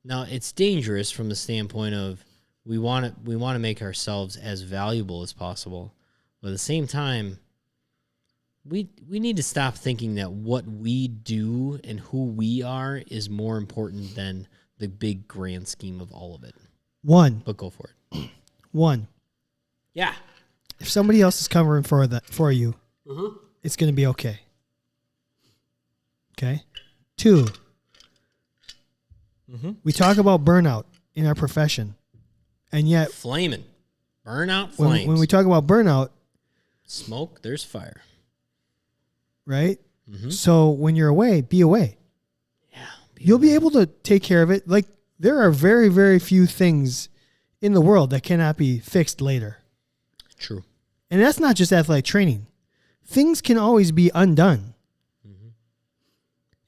S1: now it's dangerous from the standpoint of we want to make ourselves as valuable as possible, but at the same time, we need to stop thinking that what we do and who we are is more important than the big grand scheme of all of it.
S2: But
S1: go for it. Yeah.
S2: If somebody else is covering for you, it's going to be okay. Okay. 2, we talk about burnout in our profession, and yet
S1: flaming, burnout flames.
S2: When we talk about burnout,
S1: smoke, there's fire.
S2: Right? So when you're away, be away.
S1: Yeah.
S2: You'll be able to take care of it. Like, there are very, very few things in the world that cannot be fixed later.
S1: True.
S2: And that's not just athletic training. Things can always be undone.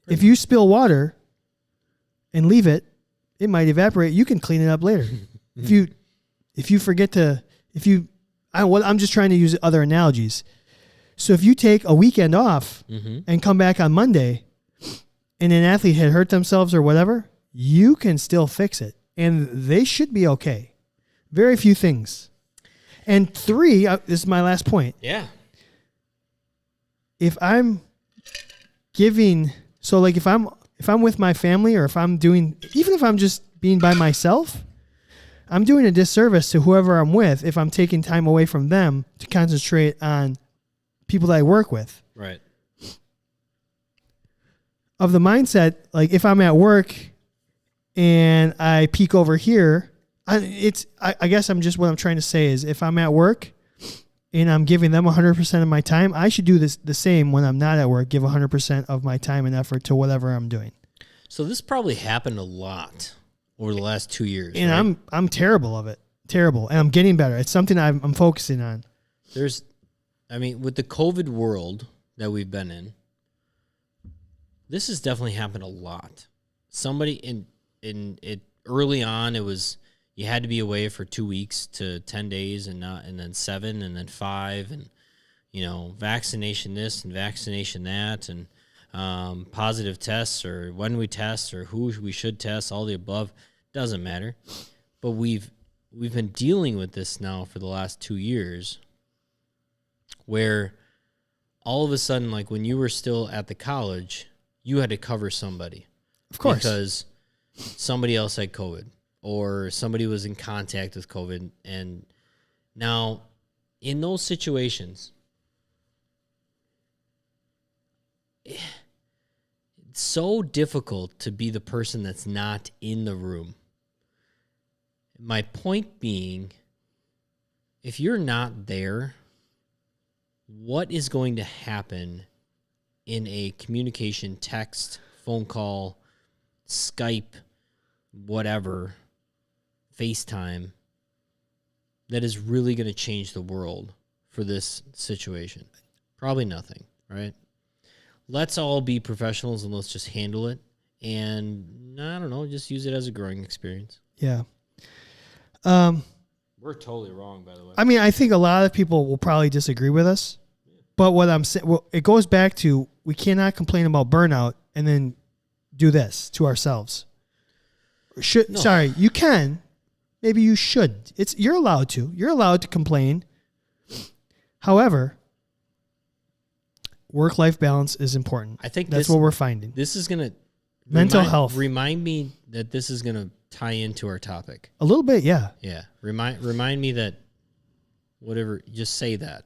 S2: If you spill water and leave it, it might evaporate. You can clean it up later. If you forget to, I'm just trying to use other analogies. So if you take a weekend off and come back on Monday and an athlete had hurt themselves or whatever, you can still fix it. And they should be okay. Very few things. And 3, this is my last point.
S1: Yeah.
S2: If I'm giving, so like if I'm with my family, or if I'm doing, even if I'm just being by myself, I'm doing a disservice to whoever I'm with if I'm taking time away from them to concentrate on people that I work with.
S1: Right.
S2: Of the mindset, like if I'm at work and I peek over here, I guess what I'm trying to say is, if I'm at work and I'm giving them 100% of my time, I should do the same when I'm not at work, give 100% of my time and effort to whatever I'm doing.
S1: So this probably happened a lot over the last 2 years.
S2: And
S1: right?
S2: I'm terrible of it. Terrible. And I'm getting better. It's something I'm focusing on.
S1: With the COVID world that we've been in, this has definitely happened a lot. Somebody in it early on, it was, you had to be away for 2 weeks to 10 days and then 7 and then 5 and, vaccination this and vaccination that and positive tests or when we test or who we should test, all the above, doesn't matter. But we've been dealing with this now for the last 2 years, where all of a sudden, like when you were still at the college, you had to cover somebody.
S2: Of course.
S1: Because somebody else had COVID or somebody was in contact with COVID. And now in those situations, it's so difficult to be the person that's not in the room. My point being, if you're not there, what is going to happen in a communication, text, phone call, Skype, whatever, FaceTime, that is really going to change the world for this situation? Probably nothing, right? Let's all be professionals and let's just handle it. And I don't know, just use it as a growing experience.
S2: Yeah.
S1: We're totally wrong, by the way.
S2: I mean, I think a lot of people will probably disagree with us. But what I'm saying, it goes back to, we cannot complain about burnout and then do this to ourselves. Sorry, you can. Maybe you should. You're allowed to. You're allowed to complain. However, work-life balance is important.
S1: I think
S2: that's what we're finding.
S1: This is going to
S2: mental health.
S1: Remind me that this is going to tie into our topic.
S2: A little bit, yeah.
S1: Yeah. Remind me that whatever, just say that.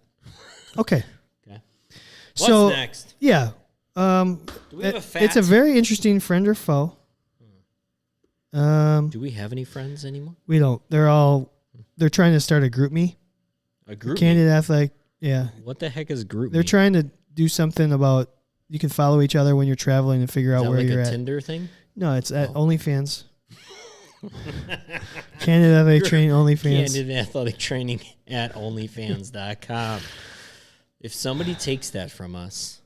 S2: Okay.
S1: Okay. What's next?
S2: Yeah.
S1: Do we have a fact?
S2: It's a very interesting friend or foe.
S1: Do we have any friends anymore?
S2: We don't. They're trying to start a group me.
S1: A group
S2: Candid Athletic, yeah.
S1: What the heck is group me?
S2: They're trying to do something about you can follow each other when you're traveling and figure out where you're at.
S1: Is that like a Tinder thing?
S2: No, it's at OnlyFans. Candid Athletic Training OnlyFans.
S1: Candid Athletic Training at OnlyFans.com. If somebody takes that from us,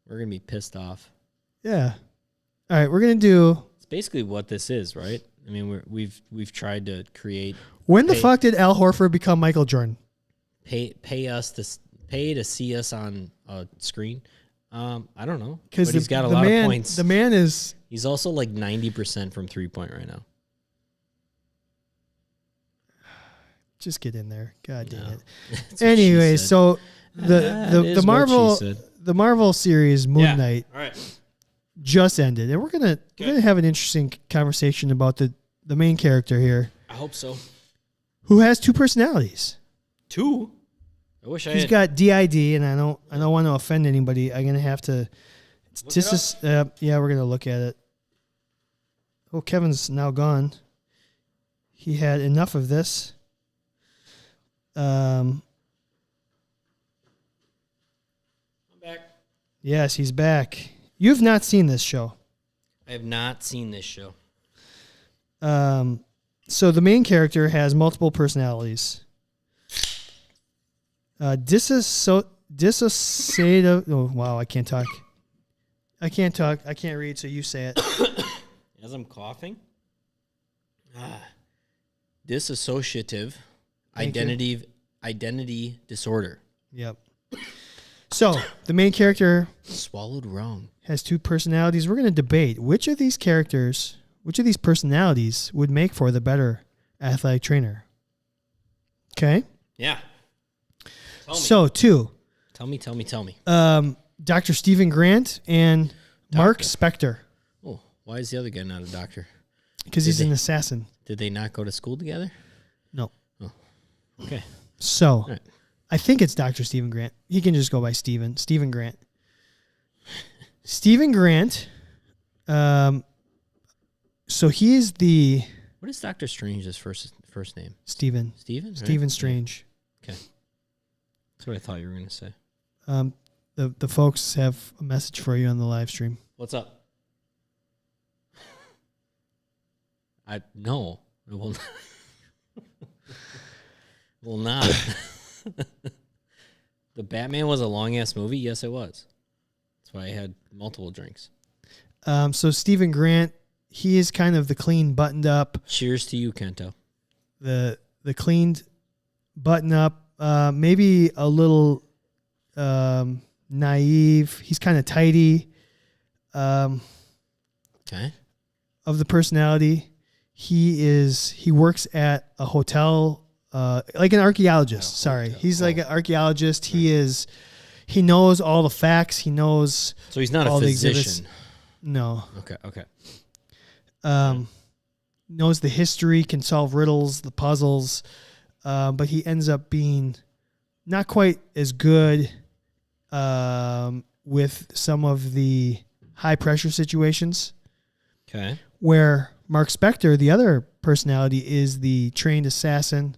S1: we're going to be pissed off.
S2: Yeah. All right, we're going to do...
S1: It's basically what this is, right? I mean, we've tried to create...
S2: When the fuck did Al Horford become Michael Jordan?
S1: Pay to see us on a screen. I don't know.
S2: Because
S1: he's got a lot of points.
S2: The man is...
S1: He's also like 90% from 3-point right now.
S2: Just get in there. God damn it. Anyway, so the Marvel series Moon Knight just ended, and we're gonna have an interesting conversation about the main character here.
S1: I hope so.
S2: Who has two personalities?
S1: Two? I wish
S2: He's got DID, and I don't want to offend anybody. I'm gonna have to. We're gonna look at it. Oh, Kevin's now gone. He had enough of this. I'm
S1: back.
S2: Yes, he's back. You've not seen this show.
S1: I have not seen this show.
S2: So the main character has multiple personalities. Dissociative. Oh wow, I can't talk. I can't read. So you say it.
S1: As I'm coughing. Dissociative identity disorder.
S2: Yep. So the main character
S1: swallowed wrong
S2: has two personalities. We're going to debate which of these personalities would make for the better athletic trainer. Okay.
S1: Yeah.
S2: So two.
S1: Tell me.
S2: Dr. Stephen Grant and Mark Spector.
S1: Oh, why is the other guy not a doctor?
S2: Because he's an assassin.
S1: Did they not go to school together?
S2: No.
S1: Oh. Okay.
S2: So, right. I think it's Dr. Stephen Grant. He can just go by Stephen Grant. Stephen Grant. So he is the...
S1: What is Dr. Strange's first name?
S2: Stephen.
S1: Stephen? Right?
S2: Stephen Strange.
S1: Okay. That's what I thought you were going to say.
S2: The folks have a message for you on the live stream.
S1: What's up? No. It will not. Will not. The Batman was a long-ass movie? Yes, it was. That's why I had multiple drinks.
S2: So Stephen Grant, he is kind of the clean, buttoned up.
S1: Cheers to you, Kento.
S2: The cleaned, button up, maybe a little naive. He's kind of tidy.
S1: Okay.
S2: Of the personality, he works at a hotel. Like an archaeologist. He's like an archaeologist. Right. He knows all the facts. He knows.
S1: So he's not a physician.
S2: No.
S1: Okay.
S2: Knows the history, can solve riddles, the puzzles, but he ends up being not quite as good with some of the high pressure situations.
S1: Okay.
S2: Where Mark Spector, the other personality, is the trained assassin.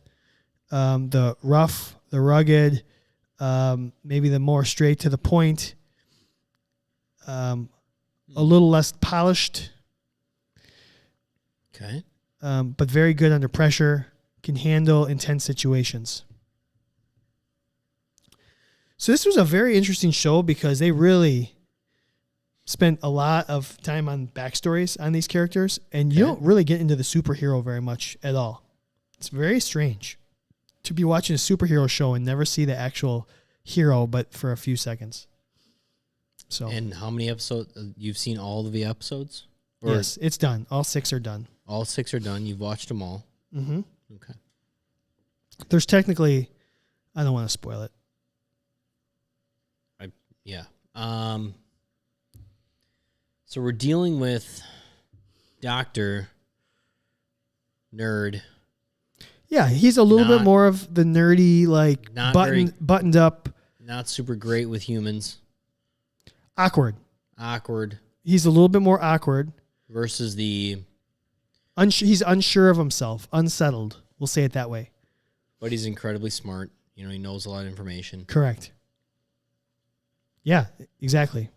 S2: The rough, the rugged, maybe the more straight to the point, a little less polished.
S1: Okay.
S2: But very good under pressure, can handle intense situations. So this was a very interesting show because they really spent a lot of time on backstories on these characters, and you don't really get into the superhero very much at all. It's very strange to be watching a superhero show and never see the actual hero, but for a few seconds. So. And
S1: how many episodes? You've seen all of the episodes?
S2: Or yes, it's done. All 6 are done.
S1: All 6 are done. You've watched them all.
S2: Mm-hmm.
S1: Okay.
S2: There's technically, I don't want to spoil it.
S1: So we're dealing with Dr. Nerd.
S2: Yeah, he's a little bit more of the nerdy, like buttoned up.
S1: Not super great with humans.
S2: Awkward.
S1: He's
S2: a little bit more awkward.
S1: Versus the...
S2: he's unsure of himself, unsettled. We'll say it that way.
S1: But he's incredibly smart. You know, he knows a lot of information.
S2: Correct. Yeah, exactly.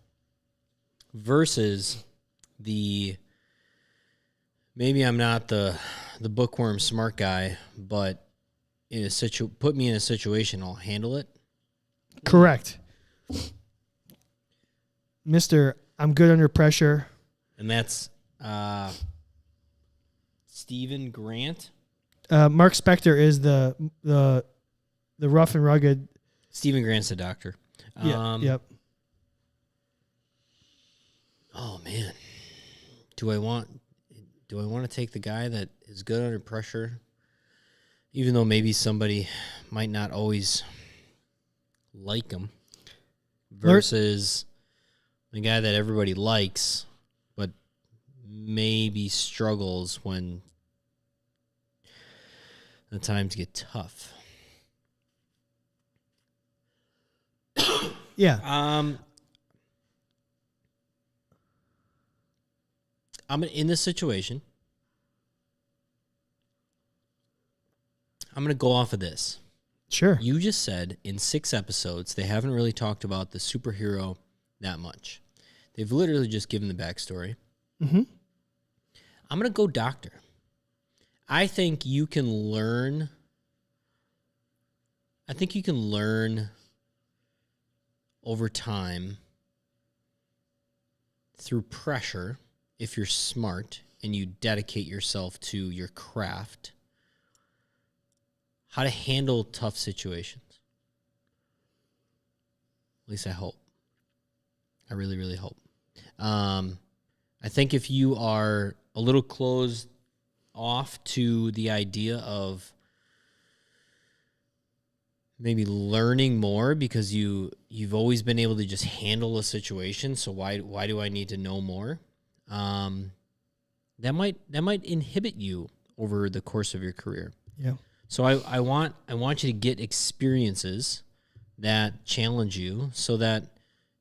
S1: Versus the... Maybe I'm not the bookworm smart guy, but put me in a situation, I'll handle it.
S2: Correct. Mr. I'm good under pressure.
S1: And that's Stephen Grant.
S2: Mark Spector is the rough and rugged.
S1: Stephen Grant's the doctor.
S2: Yep.
S1: Oh man, do I want to take the guy that is good under pressure, even though maybe somebody might not always like him, versus the guy that everybody likes, but maybe struggles when the times get tough?
S2: Yeah.
S1: I'm in this situation. I'm going to go off of this.
S2: Sure.
S1: You just said in 6 episodes, they haven't really talked about the superhero that much. They've literally just given the backstory.
S2: Mm-hmm.
S1: I'm going to go doctor. I think you can learn. Over time through pressure, if you're smart and you dedicate yourself to your craft, how to handle tough situations. At least I hope. I really, really hope. I think if you are a little closed off to the idea of maybe learning more because you've always been able to just handle a situation, so why do I need to know more? That might inhibit you over the course of your career.
S2: Yeah.
S1: So I want you to get experiences that challenge you so that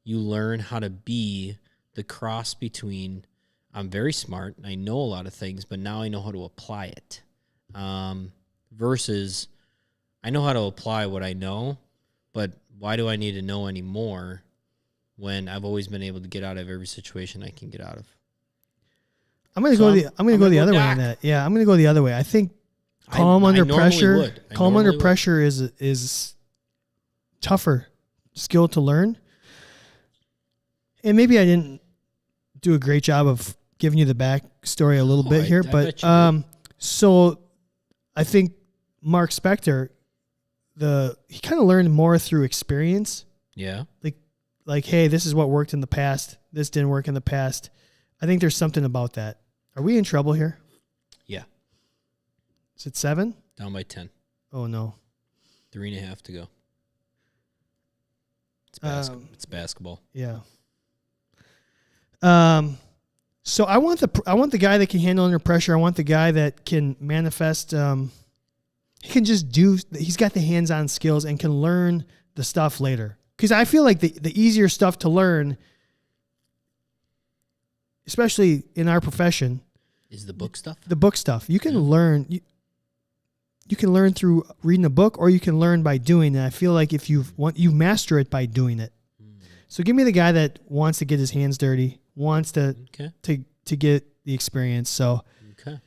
S1: you learn how to be the cross between I'm very smart and I know a lot of things, but now I know how to apply it, versus I know how to apply what I know, but why do I need to know any more when I've always been able to get out of every situation I can get out of?
S2: I'm going to go the other way on that. Yeah, I'm going to go the other way. I think calm under pressure is tougher skill to learn. And maybe I didn't do a great job of giving you the backstory a little bit here, but so I think Mark Spector, he kind of learned more through experience.
S1: Yeah.
S2: Like, hey, this is what worked in the past. This didn't work in the past. I think there's something about that. Are we in trouble here?
S1: Yeah.
S2: Is it 7?
S1: Down by 10.
S2: Oh, no.
S1: 3.5 to go. It's basketball.
S2: Yeah. So I want the guy that can handle under pressure. I want the guy that can manifest. He can just he's got the hands-on skills and can learn the stuff later. Because I feel like the easier stuff to learn, especially in our profession,
S1: is the book stuff.
S2: The book stuff. You can learn. You can learn through reading a book, or you can learn by doing it. I feel like if you master it by doing it. So give me the guy that wants to get his hands dirty, wants to get the experience. So give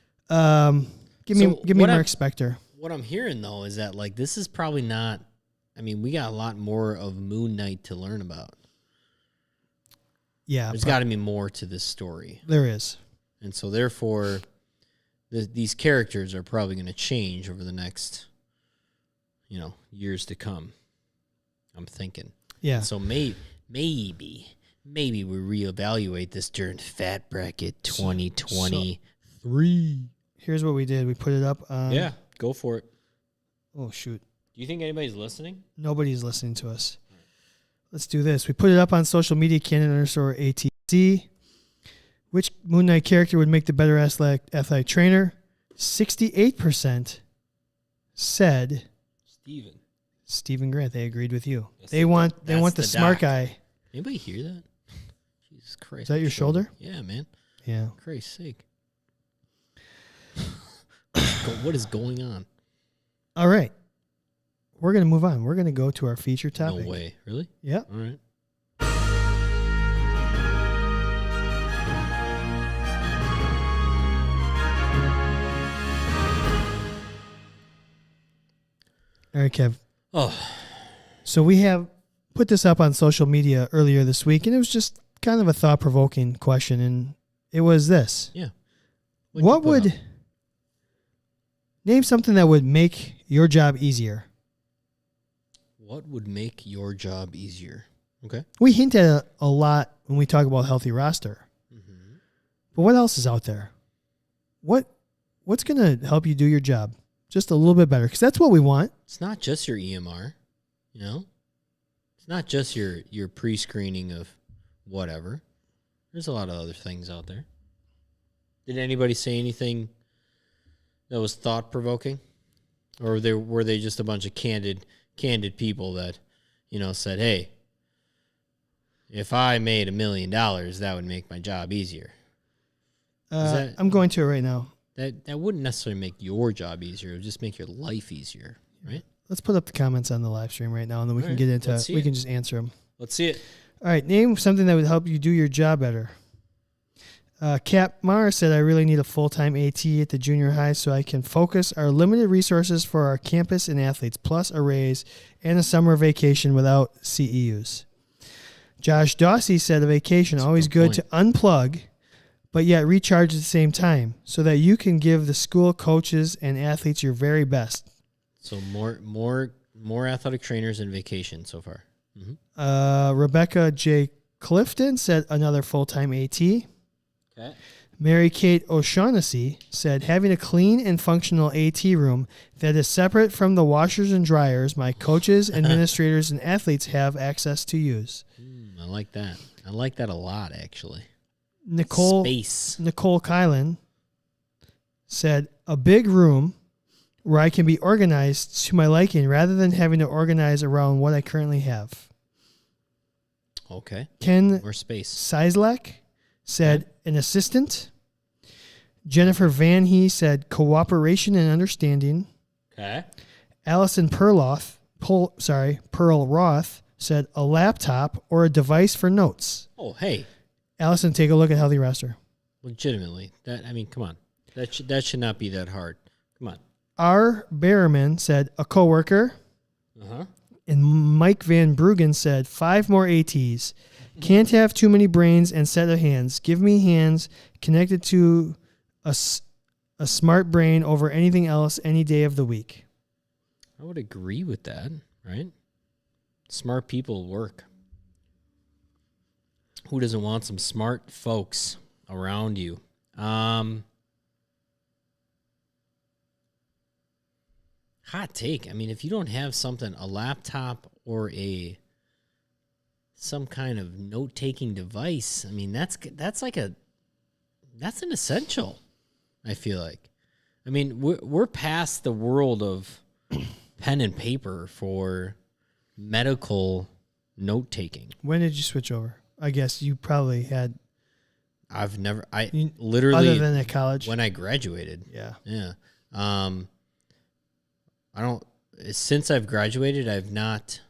S2: me Mark Spector.
S1: What I'm hearing though is that like this is probably not. I mean, we got a lot more of Moon Knight to learn about.
S2: Yeah,
S1: there's got to be more to this story.
S2: There is,
S1: and so therefore, these characters are probably going to change over the next, years to come. I'm thinking.
S2: Yeah.
S1: And so maybe we reevaluate this during Fat Bracket 2023.
S2: Here's what we did. We put it up.
S1: Yeah, go for it.
S2: Oh shoot.
S1: Do you think anybody's listening?
S2: Nobody's listening to us. let's do this. We put it up on social media, Candid_ATC. Which Moon Knight character would make the better athletic trainer? 68% said Stephen Grant. They agreed with you. They want the smart guy.
S1: Anybody hear that? Jesus Christ.
S2: Is that your shoulder?
S1: Yeah, man.
S2: Yeah.
S1: Christ's sake. What is going on?
S2: All right. We're going to move on. We're going to go to our feature topic.
S1: No way. Really?
S2: Yep.
S1: All right.
S2: All right, Kev.
S1: Oh.
S2: So we have put this up on social media earlier this week, and it was just kind of a thought-provoking question, and it was this.
S1: Yeah.
S2: What would... Name something that would make your job easier.
S1: What would make your job easier? Okay.
S2: We hint at it a lot when we talk about healthy roster. Mm-hmm. But what else is out there? What's going to help you do your job just a little bit better? Because that's what we want.
S1: It's not just your EMR, you know? It's not just your pre-screening of whatever. There's a lot of other things out there. Did anybody say anything that was thought-provoking? Or were they just a bunch of candid people that, said, hey, if I made $1 million, that would make my job easier?
S2: I'm going to it right now.
S1: That wouldn't necessarily make your job easier. It would just make your life easier, right?
S2: Let's put up the comments on the live stream right now, and then we can get into it. We can just answer them.
S1: Let's see it.
S2: All right, name something that would help you do your job better. Cap Mar said, I really need a full-time AT at the junior high so I can focus our limited resources for our campus and athletes, plus a raise and a summer vacation without CEUs. Josh Dawsey said, a vacation, always good to unplug, but yet recharge at the same time so that you can give the school coaches and athletes your very best.
S1: So more athletic trainers and vacation so far.
S2: Mm-hmm. Rebecca J. Clifton said, another full-time AT.
S1: Okay.
S2: Mary Kate O'Shaughnessy said, having a clean and functional AT room that is separate from the washers and dryers my coaches, administrators, and athletes have access to use.
S1: I like that. I like that a lot, actually.
S2: Nicole Kylan said, a big room where I can be organized to my liking rather than having to organize around what I currently have.
S1: Okay.
S2: Ken
S1: More space.
S2: Sislak said, an assistant. Jennifer Van He said, cooperation and understanding.
S1: Okay.
S2: Allison Pearl Roth said, a laptop or a device for notes.
S1: Oh, hey.
S2: Allison, take a look at Healthy Roster.
S1: Legitimately. Come on. That should not be that hard. Come on.
S2: R. Berriman said, a coworker.
S1: Uh-huh.
S2: And Mike Van Bruggen said, 5 more ATs. Can't have too many brains and set of hands. Give me hands connected to a smart brain over anything else any day of the week.
S1: I would agree with that, right? Smart people work. Who doesn't want some smart folks around you? Hot take. I mean, if you don't have something, a laptop or some kind of note-taking device, I mean, that's an essential, I feel like. I mean, we're past the world of pen and paper for medical note-taking.
S2: When did you switch over? I guess you probably had.
S1: Literally,
S2: other than at college,
S1: when I graduated.
S2: Yeah.
S1: Since I've graduated, I've not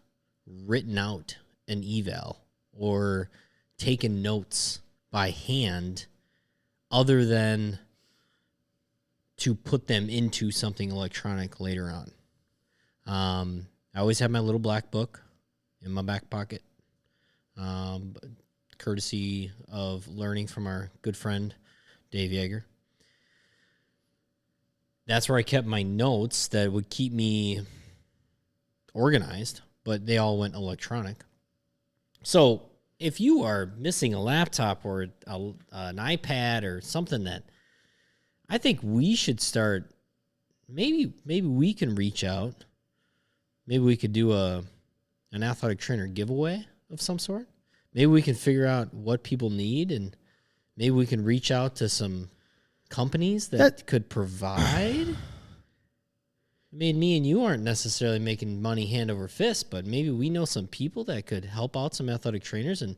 S1: written out an eval or taken notes by hand other than to put them into something electronic later on. I always have my little black book in my back pocket, courtesy of learning from our good friend, Dave Yeager. That's where I kept my notes that would keep me organized, but they all went electronic. So if you are missing a laptop or an iPad or something, that I think we should start, maybe we can reach out. Maybe we could do an athletic trainer giveaway of some sort. Maybe we can figure out what people need, and maybe we can reach out to some companies that could provide. I mean, me and you aren't necessarily making money hand over fist, but maybe we know some people that could help out some athletic trainers, and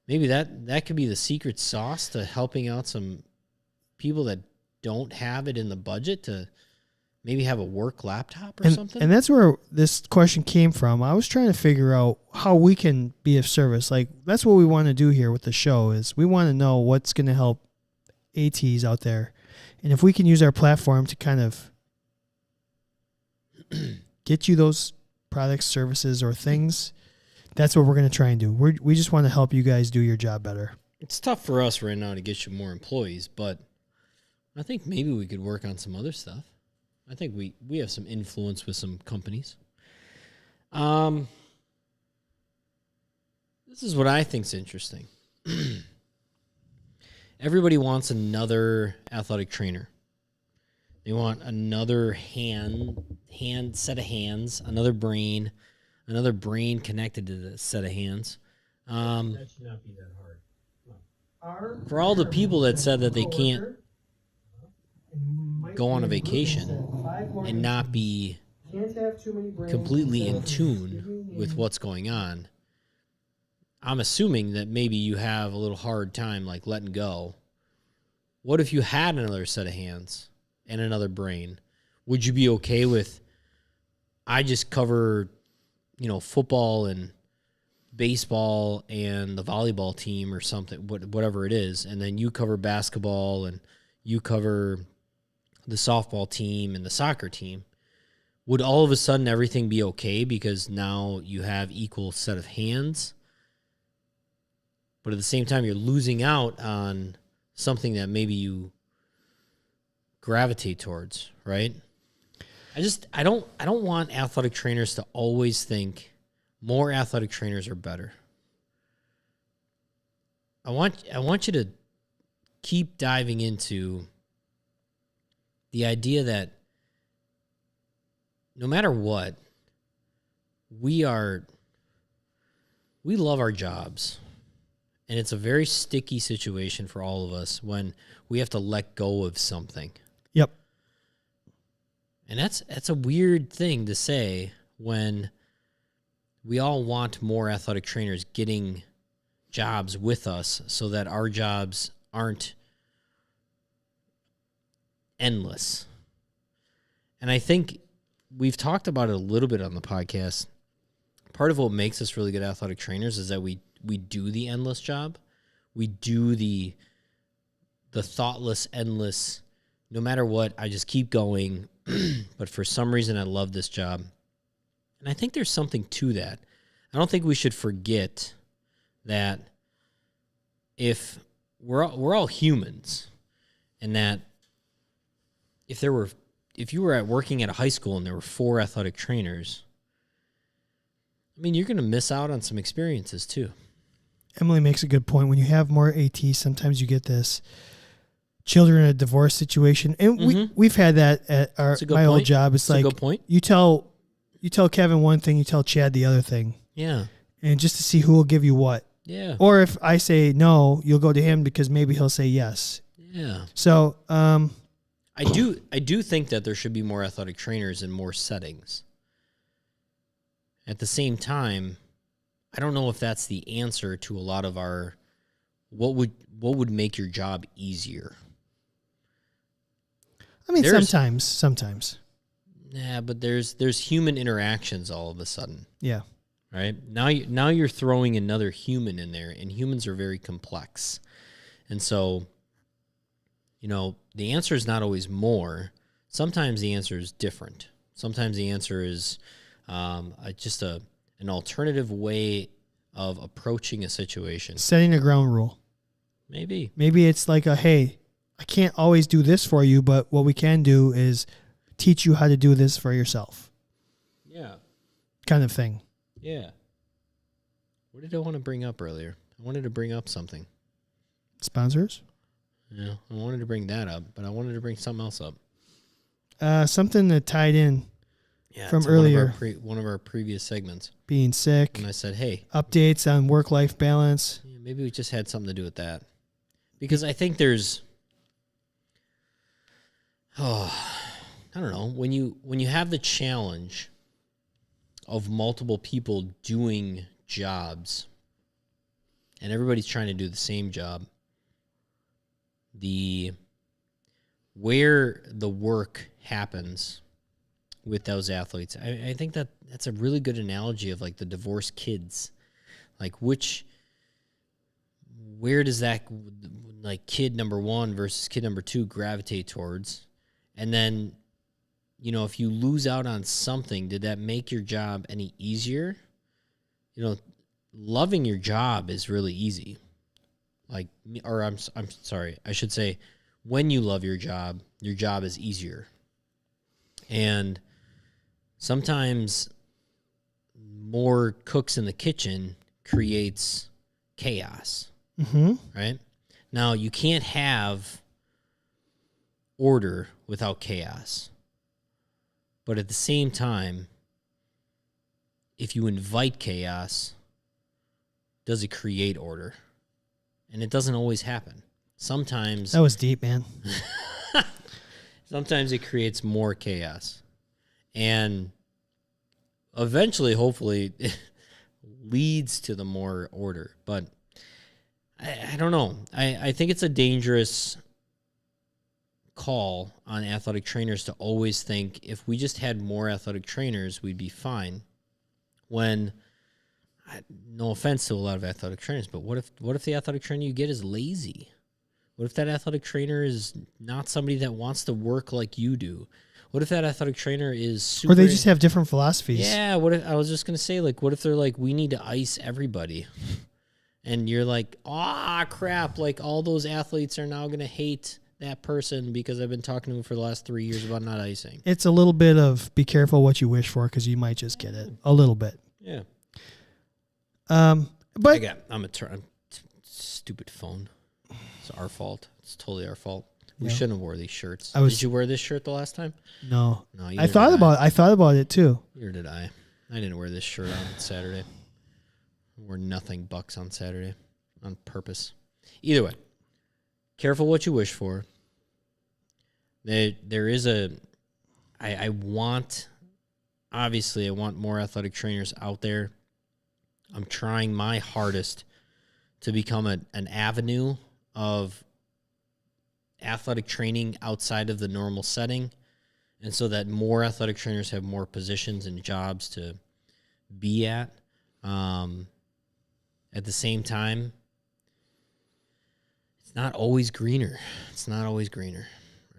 S1: maybe that could be the secret sauce to helping out some people that don't have it in the budget to maybe have a work laptop or something.
S2: And that's where this question came from. I was trying to figure out how we can be of service. Like, that's what we want to do here with the show is we want to know what's going to help ATs out there. And if we can use our platform to kind of get you those products, services, or things, that's what we're going to try and do. We just want to help you guys do your job better.
S1: It's tough for us right now to get you more employees, but I think maybe we could work on some other stuff. I think we have some influence with some companies. This is what I think is interesting. Everybody wants another athletic trainer. They want another set of hands, another brain connected to the set of hands. That should not be that hard. For all the people that said that they can't go on a vacation and not be completely in tune with what's going on, I'm assuming that maybe you have a little hard time like letting go. What if you had another set of hands and another brain? Would you be okay with, I just cover, football and baseball and the volleyball team or something, whatever it is, and then you cover basketball and you cover the softball team and the soccer team? Would all of a sudden everything be okay because now you have equal set of hands, but at the same time you're losing out on something that maybe you gravitate towards, right? I don't want athletic trainers to always think more athletic trainers are better. I want you to keep diving into the idea that no matter what, we love our jobs. And it's a very sticky situation for all of us when we have to let go of something.
S2: Yep.
S1: And that's a weird thing to say when we all want more athletic trainers getting jobs with us so that our jobs aren't endless. And I think we've talked about it a little bit on the podcast. Part of what makes us really good athletic trainers is that we do the endless job. We do the thoughtless, endless, no matter what, I just keep going. But for some reason, I love this job. And I think there's something to that. I don't think we should forget that if we're all humans, and that if you were working at a high school and there were 4 athletic trainers, I mean, you're going to miss out on some experiences too.
S2: Emily makes a good point. When you have more ATs, sometimes you get this children in a divorce situation. And we've had that at my old job. It's like,
S1: a good point.
S2: You tell Kevin one thing, you tell Chad the other thing.
S1: Yeah.
S2: And just to see who will give you what.
S1: Yeah.
S2: Or if I say no, you'll go to him because maybe he'll say yes.
S1: Yeah.
S2: So,
S1: I do think that there should be more athletic trainers in more settings. At the same time, I don't know if that's the answer to a lot of our what would make your job easier.
S2: I mean, sometimes.
S1: Yeah, but there's human interactions all of a sudden.
S2: Yeah.
S1: Right? Now you're throwing another human in there, and humans are very complex. And so, the answer is not always more. Sometimes the answer is different. Sometimes the answer is just an alternative way of approaching a situation.
S2: Setting a ground rule.
S1: Maybe
S2: it's like hey, I can't always do this for you, but what we can do is teach you how to do this for yourself.
S1: Yeah.
S2: Kind of thing.
S1: Yeah. What did I want to bring up earlier? I wanted to bring up something.
S2: Sponsors?
S1: Yeah, I wanted to bring that up, but I wanted to bring something else up.
S2: Something that tied in. from earlier.
S1: One of our previous segments.
S2: Being sick.
S1: And I said, hey.
S2: Updates on work-life balance.
S1: Maybe we just had something to do with that. Because I think there's, I don't know, when you have the challenge of multiple people doing jobs and everybody's trying to do the same job, where the work happens with those athletes, I think that's a really good analogy of like the divorced kids. Like where does that like kid number 1 versus kid number 2 gravitate towards? And then, if you lose out on something, did that make your job any easier? Loving your job is really easy. I'm sorry, I should say, when you love your job is easier. And sometimes more cooks in the kitchen creates chaos.
S2: Mm-hmm.
S1: Right? Now, you can't have order without chaos. But at the same time, if you invite chaos, does it create order? And it doesn't always happen. Sometimes...
S2: That was deep, man.
S1: Sometimes it creates more chaos. And eventually, hopefully, it leads to the more order. But I don't know. I think it's a dangerous call on athletic trainers to always think if we just had more athletic trainers, we'd be fine. When, no offense to a lot of athletic trainers, but what if the athletic trainer you get is lazy? What if that athletic trainer is not somebody that wants to work like you do? What if that athletic trainer is super...
S2: Or they just have different philosophies.
S1: Yeah, what if, I was just going to say, like, what if they're like, we need to ice everybody? And you're like, crap, like all those athletes are now going to hate that person because I've been talking to him for the last 3 years about not icing.
S2: It's a little bit of be careful what you wish for because you might just get it. A little bit.
S1: Yeah.
S2: But
S1: I'm stupid phone. It's our fault. It's totally our fault. We shouldn't have wore these shirts. Did you wear this shirt the last time?
S2: No. I thought about it too.
S1: Neither did I. I didn't wear this shirt on Saturday. I wore nothing bucks on Saturday on purpose. Either way, careful what you wish for. There is I want more athletic trainers out there. I'm trying my hardest to become an avenue of athletic training outside of the normal setting, and so that more athletic trainers have more positions and jobs to be at. At the same time, it's not always greener.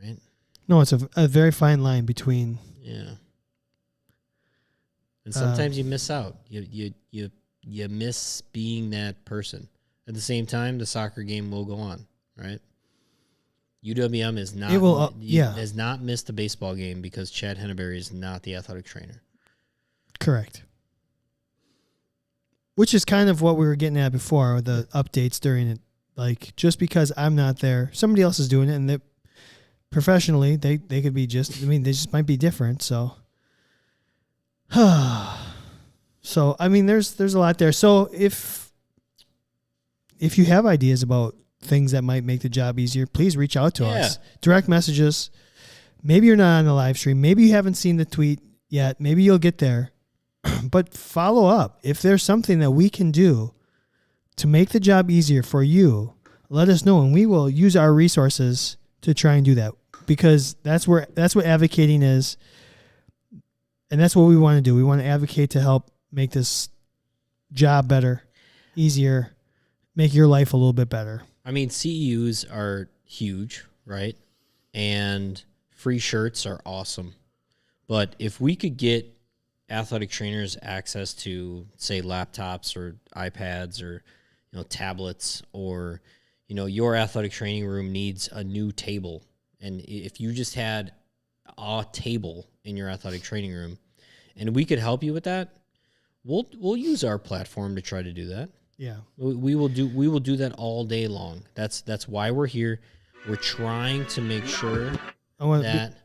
S1: Right?
S2: No, it's a very fine line between...
S1: Yeah. And sometimes you miss out. You miss being that person. At the same time, the soccer game will go on, right? UWM is not has not missed a baseball game because Chad Henneberry is not the athletic trainer.
S2: Correct. Which is kind of what we were getting at before, the updates during it. Like, just because I'm not there, somebody else is doing it, and professionally, they could be they just might be different, so... So, there's a lot there. So, if you have ideas about things that might make the job easier, please reach out to us. Direct messages. Maybe you're not on the live stream. Maybe you haven't seen the tweet yet. Maybe you'll get there. But follow up. If there's something that we can do to make the job easier for you, let us know, and we will use our resources to try and do that, because that's what advocating is, and that's what we want to do. We want to advocate to help make this job better, easier, make your life a little bit better.
S1: CEUs are huge, right? And free shirts are awesome. But if we could get athletic trainers access to, say, laptops or iPads or, tablets, or, your athletic training room needs a new table. And if you just had a table in your athletic training room and we could help you with that, we'll use our platform to try to do that.
S2: Yeah.
S1: We will do that all day long. That's why we're here. We're trying to make sure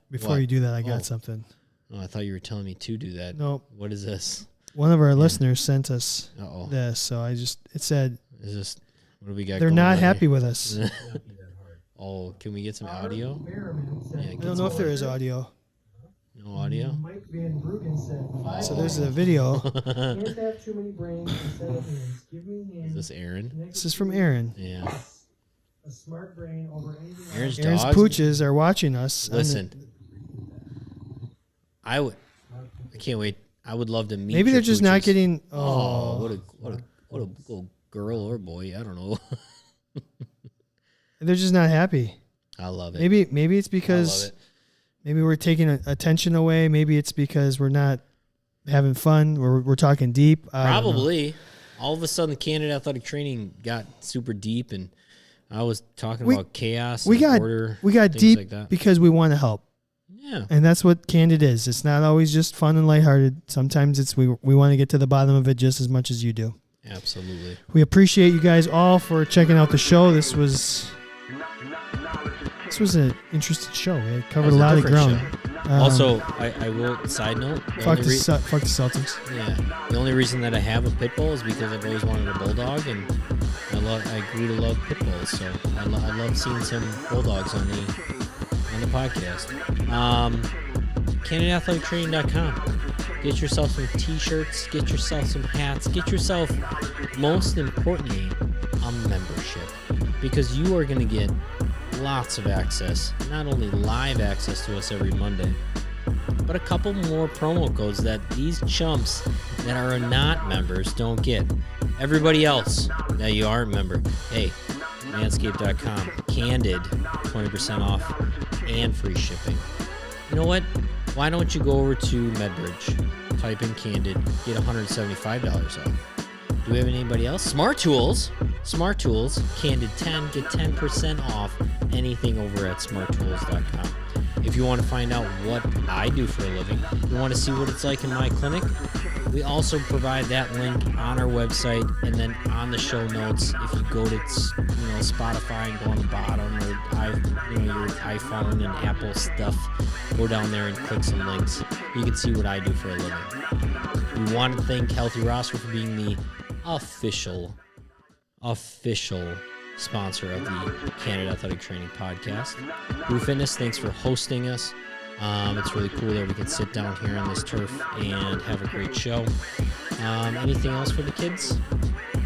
S2: before you do that, I got something.
S1: Oh, I thought you were telling me to do that.
S2: Nope.
S1: What is this?
S2: One of our listeners sent us
S1: Uh-oh.
S2: this, so it said,
S1: is this, what do we got?
S2: They're not happy with us.
S1: Oh, can we get some audio?
S2: I don't know if there is audio.
S1: No audio?
S2: So there's a video.
S1: Is this Aaron?
S2: This is from Aaron.
S1: Yeah.
S3: A smart brain over anything.
S1: Aaron's
S2: pooches are watching us.
S1: Listen, I can't wait. I would love to meet.
S2: Maybe they're just
S1: pooches.
S2: not getting.
S1: What a little girl or boy. I don't know.
S2: They're just not happy.
S1: I love it.
S2: Maybe it's because maybe we're taking attention away. Maybe it's because we're not having fun. We're talking deep.
S1: Probably. All of a sudden, Candid Athletic Training got super deep, and I was talking about chaos.
S2: We got deep
S1: like
S2: because we want to help.
S1: Yeah,
S2: and that's what Candid is. It's not always just fun and lighthearted. Sometimes it's we want to get to the bottom of it just as much as you do.
S1: Absolutely.
S2: We appreciate you guys all for checking out the show. This was an interesting show. It covered a lot of ground.
S1: Also, I will side note.
S2: Fuck the Celtics.
S1: Yeah. The only reason that I have a pit bull is because I've always wanted a bulldog, and I grew to love pit bulls. So I love seeing some bulldogs on the podcast. CandidAthleticTraining.com. Get yourself some t-shirts. Get yourself some hats. Get yourself, most importantly, a membership, because you are going to get lots of access, not only live access to us every Monday, but a couple more promo codes that these chumps that are not members don't get. Everybody else that you are a member, hey, manscaped.com, Candid, 20% off and free shipping. You know what? Why don't you go over to MedBridge, type in Candid, get $175 off. Do we have anybody else? Smart Tools, Candid 10, get 10% off anything over at smarttools.com. If you want to find out what I do for a living, you want to see what it's like in my clinic, we also provide that link on our website and then on the show notes. If you go to Spotify and go on the bottom, or your iPhone and Apple stuff, go down there and click some links. You can see what I do for a living. We want to thank Healthy Roster for being the official sponsor of the Candid Athletic Training podcast. Blue Fitness, thanks for hosting us. It's really cool that we can sit down here on this turf and have a great show. Anything else for the kids?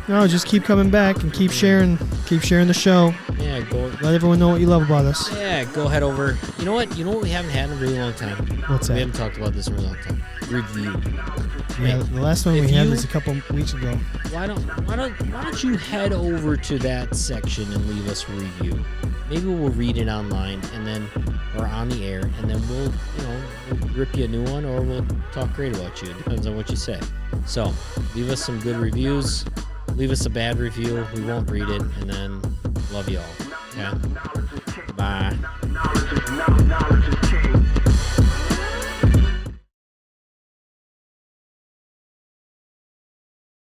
S2: No, just keep coming back and keep sharing the show.
S1: Yeah, go
S2: let everyone know what you love about us.
S1: Yeah, go head over. You know what we haven't had in a really long time?
S2: What's that?
S1: We haven't talked about this in a really long time. Review.
S2: Yeah, the last one we had was a couple weeks ago.
S1: Why don't you head over to that section and leave us a review? Maybe we'll read it online or on the air, and then we'll rip you a new one, or we'll talk great about you. It depends on what you say. So leave us some good reviews. Leave us a bad review. We won't read it, and then love you all. Okay? Bye.